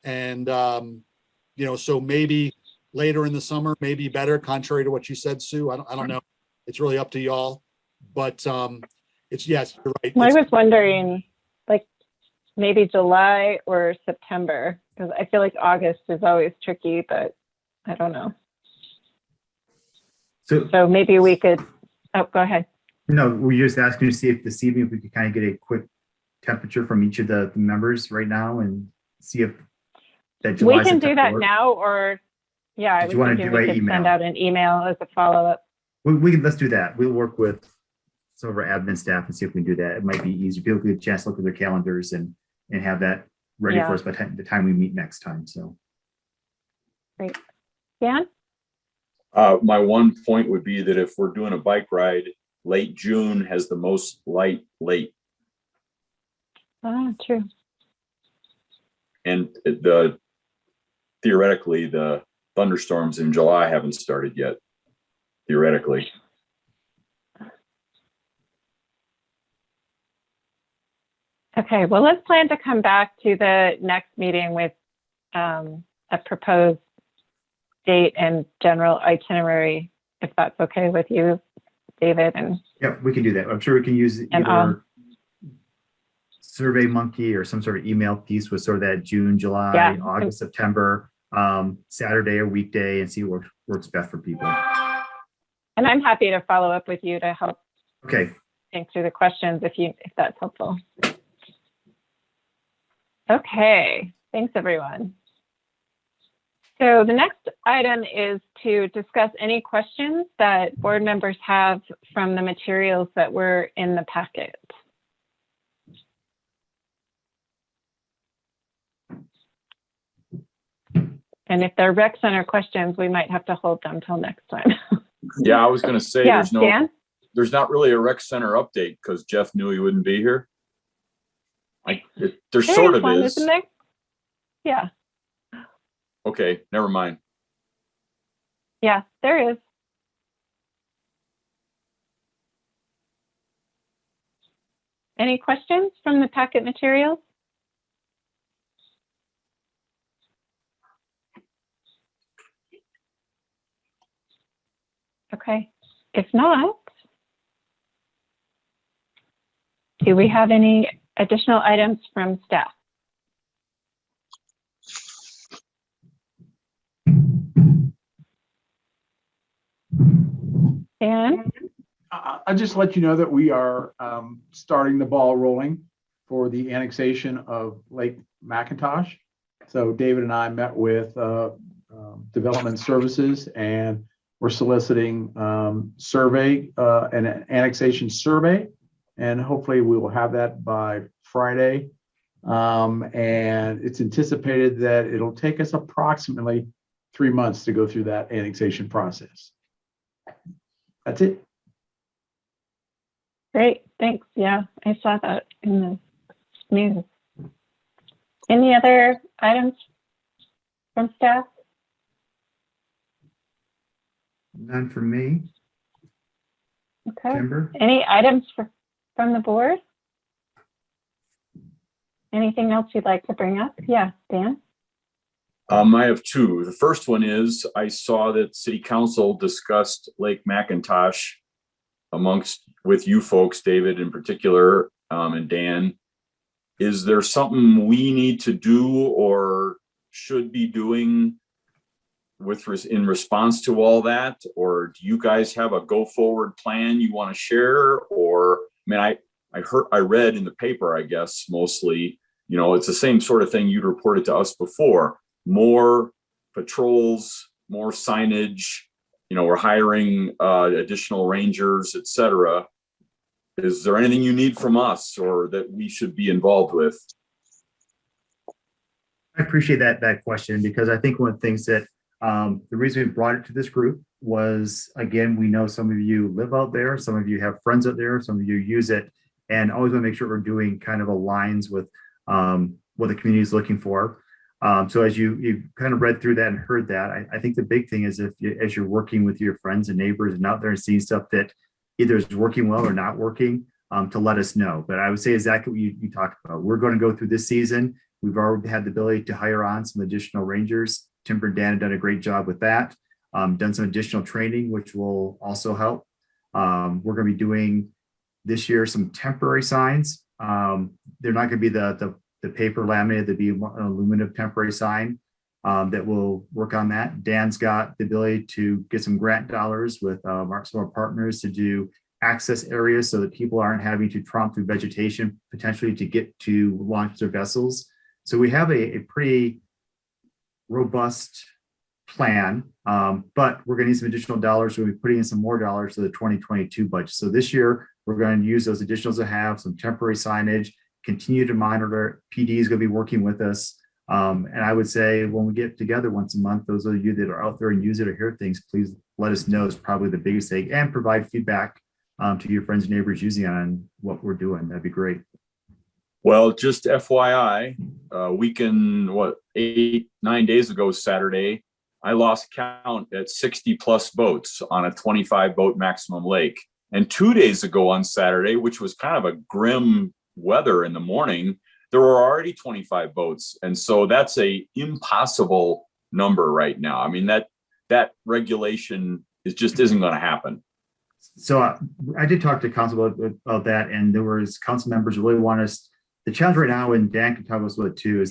H: And so maybe later in the summer, maybe better, contrary to what you said, Sue. I don't know. It's really up to y'all. But yes, you're right.
A: Well, I was wondering, like maybe July or September, because I feel like August is always tricky, but I don't know. So maybe we could. Oh, go ahead.
D: No, we just asking to see if this evening if we could kind of get a quick temperature from each of the members right now and see if that July.
A: We can do
D: September
A: that
D: work.
A: now, or I was thinking we could send out an email as a follow-up.
D: Let's do that. We'll work with some of our admin staff and see if we can do that. It might be easier. People get a chance to look at their calendars and have that ready for us by the time we meet next time. So
A: great. Dan?
G: My one point would be that if we're doing a bike ride, late June has the most light late.
A: True.
G: And theoretically, the thunderstorms in July haven't started yet. Theoretically.
A: Okay, well, let's plan to come back to the next meeting with a proposed date and general itinerary, if that's okay with you, David. And
D: yeah, we can do that. I'm sure we can use either Survey Monkey or some sort of email piece with sort of that June, July, August, September, Saturday or weekday, and see what works best for people.
A: And I'm happy to follow up with you to help think through the questions if that's helpful. Okay, thanks everyone. So the next item is to discuss any questions that board members have from the materials that were in the packet. And if they're rec center questions, we might have to hold them till next time.
G: Yeah, I was going to say
A: Dan?
G: there's not really a rec center update because Jeff knew he wouldn't be here. There sort of is.
A: Isn't there? Yeah.
G: Okay, never mind.
A: Yeah, there is. Any questions from the packet materials? Okay, if not, do we have any additional items from staff? Dan?
J: I'll just let you know that we are starting the ball rolling for the annexation of Lake McIntosh. So David and I met with Development Services, and we're soliciting survey, an annexation survey, and hopefully we will have that by Friday. And it's anticipated that it'll take us approximately 3 months to go through that annexation process. That's it.
A: Great, thanks. Yeah, I saw that in the news. Any other items from staff?
D: None for me.
A: Okay.
D: Timber?
A: Any items from the board? Anything else you'd like to bring up? Yeah, Dan?
G: I have two. The first one is I saw that City Council discussed Lake McIntosh with you folks, David in particular, and Dan. Is there something we need to do or should be doing in response to all that? Or do you guys have a go forward plan you want to share? Or, I mean, I read in the paper, I guess, mostly, it's the same sort of thing you'd reported to us before. More patrols, more signage, we're hiring additional rangers, et cetera. Is there anything you need from us or that we should be involved with?
D: I appreciate that question, because I think one of the things that the reason we brought it to this group was, again, we know some of you live out there, some of you have friends out there, some of you use it, and always want to make sure we're doing kind of aligns with what the community is looking for. So as you kind of read through that and heard that, I think the big thing is as you're working with your friends and neighbors and out there and seeing stuff that either is working well or not working, to let us know. But I would say exactly what you talked about. We're going to go through this season. We've already had the ability to hire on some additional rangers. Timber and Dan have done a great job with that. Done some additional training, which will also help. We're going to be doing this year some temporary signs. They're not going to be the paper laminated, there'll be an aluminum temporary sign that will work on that. Dan's got the ability to get some grant dollars with some of our partners to do access areas so that people aren't having to tromp through vegetation potentially to get to launch their vessels. So we have a pretty robust plan, but we're going to need some additional dollars. So we'll be putting in some more dollars to the 2022 budget. So this year, we're going to use those additionals to have some temporary signage, continue to monitor. PD is going to be working with us. And I would say when we get together once a month, those of you that are out there and use it or hear things, please let us know. Is probably the biggest thing, and provide feedback to your friends and neighbors using on what we're doing. That'd be great.
G: Well, just FYI, weekend, 8-9 days ago, Saturday, I lost count at 60 plus boats on a 25 boat maximum lake. And 2 days ago on Saturday, which was kind of a grim weather in the morning, there were already 25 boats. And so that's a impossible number right now. I mean, that regulation just isn't going to happen.
D: So I did talk to council about that, and there was council members who really want us. The challenge right now, and Dan can talk about it too, is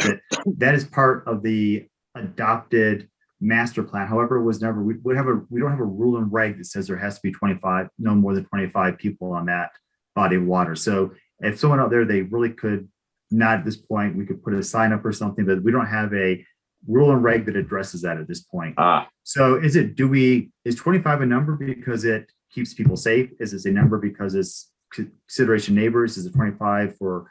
D: that is part of the adopted master plan. However, it was never, we don't have a rule and reg that says there has to be 25, no more than 25 people on that body of water. So if someone out there, they really could not at this point, we could put a sign up or something, but we don't have a rule and reg that addresses that at this point. So is 25 a number because it keeps people safe? Is it a number because it's consideration neighbors? Is it 25 for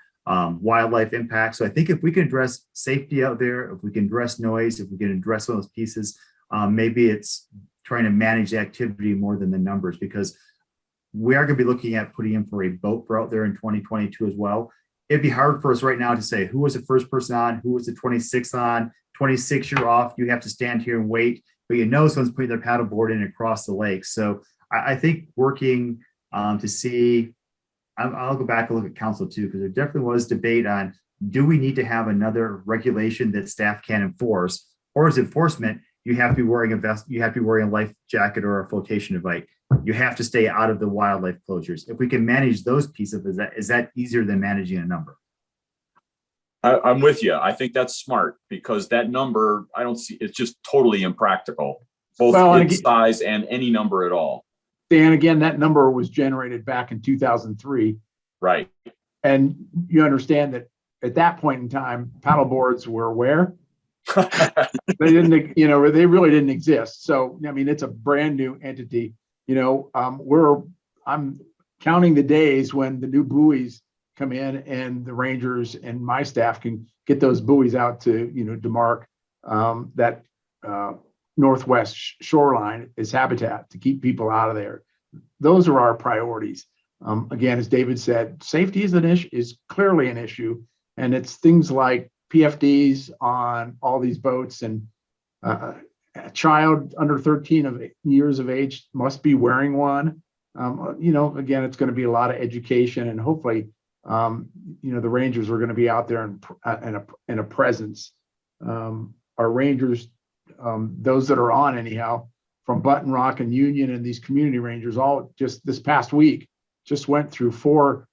D: wildlife impact? So I think if we can address safety out there, if we can address noise, if we can address some of those pieces, maybe it's trying to manage the activity more than the numbers, because we are going to be looking at putting in for a boat for out there in 2022 as well. It'd be hard for us right now to say who was the first person on, who was the 26th on, 26 you're off, you have to stand here and wait, but someone's putting their paddleboard in across the lake. So I think working to see I'll go back and look at council too, because there definitely was debate on, do we need to have another regulation that staff can enforce, or is enforcement, you have to be wearing a vest, you have to be wearing a life jacket or a flotation device. You have to stay out of the wildlife closures. If we can manage those pieces, is that easier than managing a number?
G: I'm with you. I think that's smart because that number, I don't see, it's just totally impractical, both in size and any number at all.
J: Dan, again, that number was generated back in 2003.
G: Right.
J: And you understand that at that point in time, paddle boards were where? They didn't, you know, they really didn't exist. So, I mean, it's a brand new entity. You know, I'm counting the days when the new buoys come in and the rangers and my staff can get those buoys out to, you know, demarc that northwest shoreline as habitat to keep people out of there. Those are our priorities. Again, as David said, safety is an issue, is clearly an issue, and it's things like PFDs on all these boats, and a child under 13 years of age must be wearing one. You know, again, it's going to be a lot of education, and hopefully, you know, the rangers are going to be out there in a presence. Our rangers, those that are on anyhow, from Button Rock and Union and these community rangers, all just this past week, just went through 4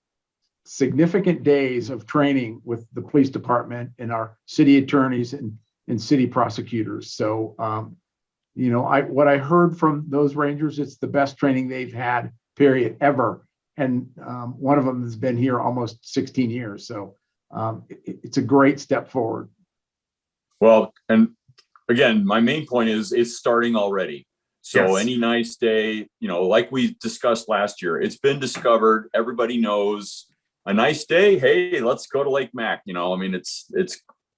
J: significant days of training with the police department and our city attorneys and city prosecutors. So, you know, what I heard from those rangers, it's the best training they've had, period, ever. And one of them has been here almost 16 years. So it's a great step forward.
G: Well, and again, my main point is it's starting already. So
D: Yes.
G: Any nice day, you know, like we discussed last year, it's been discovered. Everybody knows a nice day. Hey, let's go to Lake Mac. You know, I mean,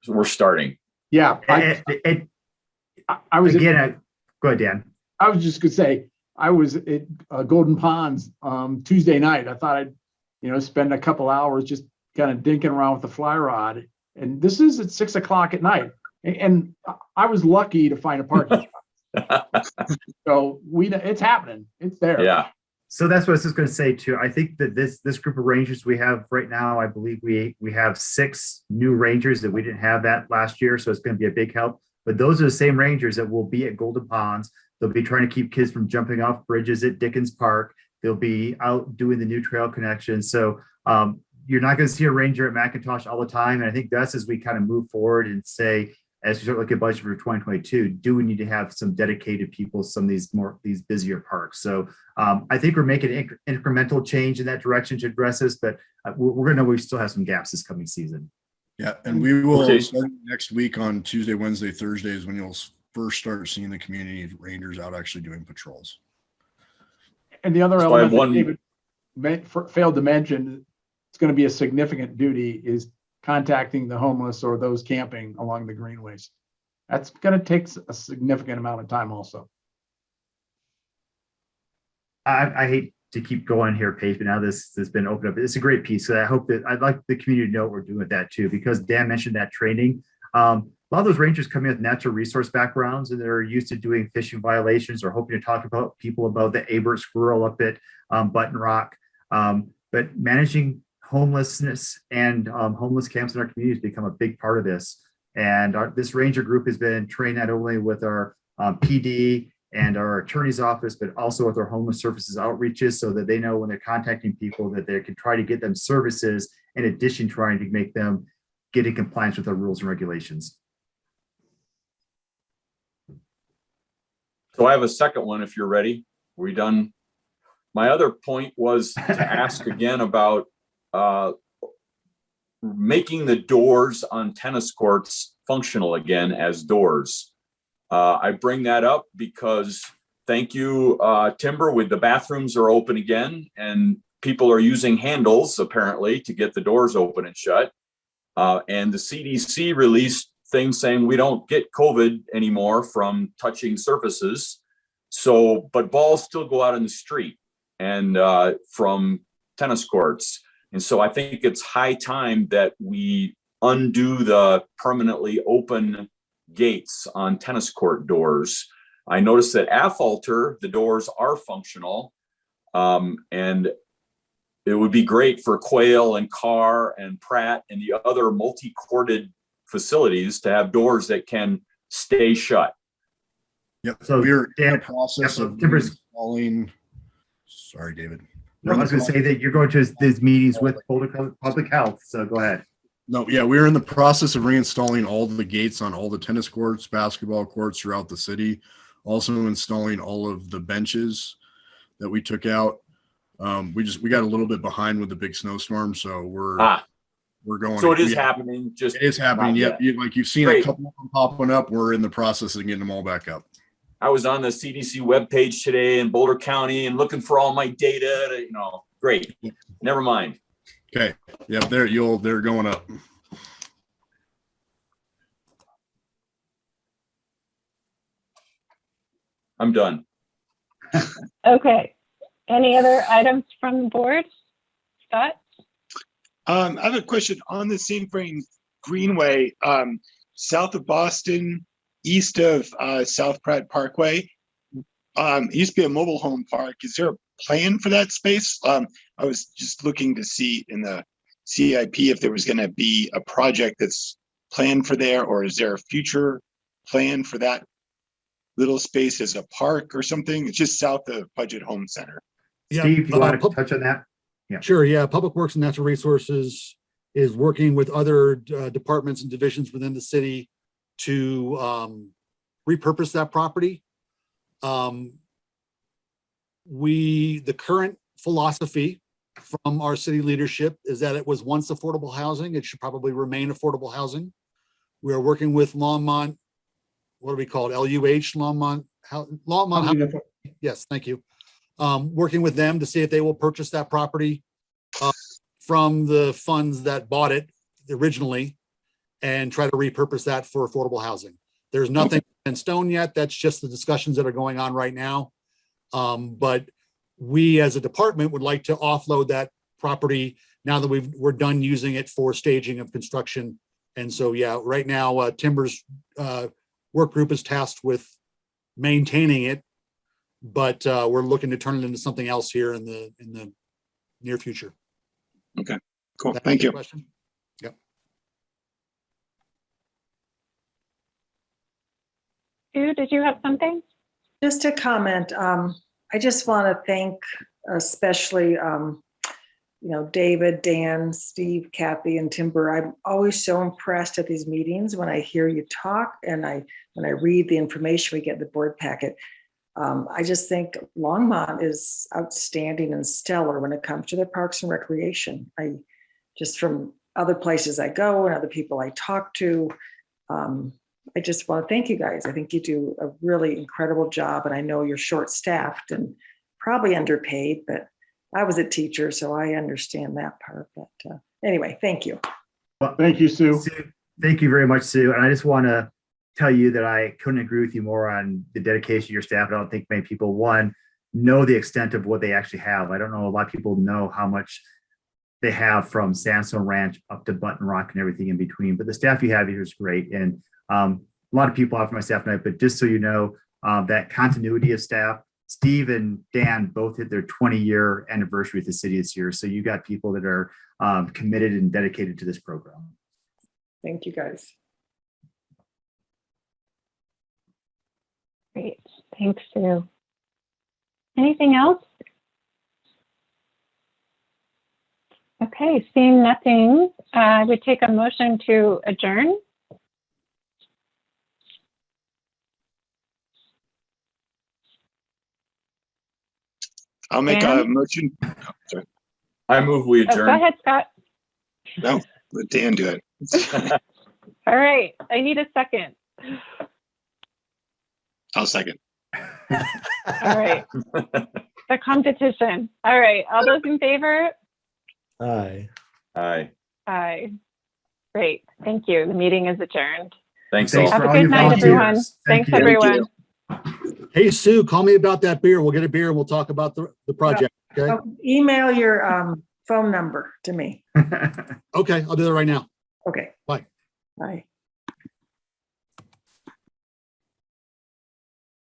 G: we're starting.
J: Yeah. I was
D: again. Go ahead, Dan.
J: I was just gonna say, I was at Golden Ponds Tuesday night. I thought I'd, you know, spend a couple hours just kind of dinking around with the fly rod. And this is at 6 o'clock at night. And I was lucky to find a parking spot. So it's happening. It's there.
G: Yeah.
D: So that's what I was just going to say too. I think that this group of rangers we have right now, I believe we have 6 new rangers that we didn't have that last year. So it's going to be a big help. But those are the same rangers that will be at Golden Ponds. They'll be trying to keep kids from jumping off bridges at Dickens Park. They'll be out doing the new trail connections. So you're not going to see a ranger at McIntosh all the time. And I think that's as we kind of move forward and say, as we start looking at budget for 2022, do we need to have some dedicated people, some of these busier parks? So I think we're making incremental change in that direction to address this, but we're going to know we still have some gaps this coming season.
L: Yeah, and we will start next week on Tuesday, Wednesday, Thursdays when you'll first start seeing the community rangers out actually doing patrols.
J: And the other element that David failed to mention, it's going to be a significant duty, is contacting the homeless or those camping along the greenways. That's going to take a significant amount of time also.
D: I hate to keep going here, Paige, but now this has been opened up. It's a great piece. So I hope that I'd like the community to know what we're doing with that too, because Dan mentioned that training. A lot of those rangers come in with natural resource backgrounds and they're used to doing fishing violations or hoping to talk about people about the Abert squirrel up at Button Rock. But managing homelessness and homeless camps in our communities become a big part of this. And this ranger group has been trained not only with our PD and our attorney's office, but also with our homeless services outreaches so that they know when they're contacting people that they can try to get them services in addition to trying to make them get in compliance with our rules and regulations.
G: So I have a second one if you're ready. Are we done? My other point was to ask again about making the doors on tennis courts functional again as doors. I bring that up because thank you, Timber, with the bathrooms are open again and people are using handles apparently to get the doors open and shut. And the CDC released things saying we don't get COVID anymore from touching surfaces. So, but balls still go out in the street and from tennis courts. And so I think it's high time that we undo the permanently open gates on tennis court doors. I noticed that Afalter, the doors are functional. And it would be great for Quail and Carr and Pratt and the other multi-corded facilities to have doors that can stay shut.
L: Yep.
D: So,
L: We're in
D: Dan-
L: the process of
D: Timbers-
L: installing. Sorry, David.
D: No, I was going to say that you're going to these meetings with Boulder Public Health, so go ahead.
L: No, yeah, we're in the process of reinstalling all the gates on all the tennis courts, basketball courts throughout the city. Also installing all of the benches that we took out. We got a little bit behind with the big snowstorm, so we're going.
G: So it is happening. Just
L: it is happening.
G: not
L: Yep.
G: yet.
L: Like you've seen
G: Great.
L: a couple of them popping up. We're in the process of getting them all back up.
G: I was on the CDC webpage today in Boulder County and looking for all my data. Great. Never mind.
L: Okay. Yep. They're going up.
G: I'm done.
A: Okay. Any other items from the board? Scott?
F: I have a question on the St. Vrain Greenway, south of Boston, east of South Pratt Parkway. It used to be a mobile home park. Is there a plan for that space? I was just looking to see in the CIP if there was going to be a project that's planned for there, or is there a future plan for that little space as a park or something? It's just south of Budget Home Center.
H: Yeah,
D: Steve, you want to touch on that? Yeah.
H: Sure, yeah. Public Works and Natural Resources is working with other departments and divisions within the city to repurpose that property. The current philosophy from our city leadership is that it was once affordable housing. It should probably remain affordable housing. We are working with Longmont, what do we call it? LUH, Longmont. Yes, thank you. Working with them to see if they will purchase that property from the funds that bought it originally and try to repurpose that for affordable housing. There's nothing in stone yet. That's just the discussions that are going on right now. But we as a department would like to offload that property now that we're done using it for staging of construction. And so, yeah, right now, Timber's work group is tasked with maintaining it, but we're looking to turn it into something else here in the near future.
F: Okay, cool.
H: That
F: Thank
H: answer your
F: you.
H: question? Yep.
A: Sue, did you have something?
E: Just a comment. I just want to thank especially, David, Dan, Steve, Kathy, and Timber. I'm always so impressed at these meetings when I hear you talk and when I read the information we get in the board packet. I just think Longmont is outstanding and stellar when it comes to their parks and recreation. Just from other places I go and other people I talk to, I just want to thank you guys. I think you do a really incredible job, and I know you're short-staffed and probably underpaid, but I was a teacher, so I understand that part. But anyway, thank you.
J: Well, thank you, Sue.
D: Thank you very much, Sue. And I just want to tell you that I couldn't agree with you more on the dedication of your staff. I don't think many people, one, know the extent of what they actually have. I don't know a lot of people know how much they have from Sandstone Ranch up to Button Rock and everything in between. But the staff you have here is great. And a lot of people off my staff tonight, but just so you know, that continuity of staff, Steve and Dan both hit their 20-year anniversary with the city this year. So you got people that are committed and dedicated to this program.
E: Thank you, guys.
A: Great. Thanks, Sue. Anything else? Okay, seeing nothing, I would take a motion to adjourn.
F: I'll make
A: Dan?
F: a motion. Oh, sorry.
G: I move we
A: Oh,
G: adjourn.
A: go ahead, Scott.
F: No, let Dan do it.
A: All right, I need a second.
F: I'll second.
A: All right. The competition. All right, all those in favor?
M: Aye.
G: Aye.
A: Aye. Great, thank you. The meeting is adjourned.
G: Thanks
D: Thanks
G: all.
A: Have a
D: all
A: good
D: your
A: night,
D: volunteers.
A: everyone.
D: Thank
A: Thanks,
D: you.
A: everyone.
H: Hey, Sue, call me about that beer. We'll get a beer and we'll talk about the project. Okay.
E: Oh, email your phone number to me.
H: Okay, I'll do that right now.
E: Okay.
H: Bye.
E: Bye.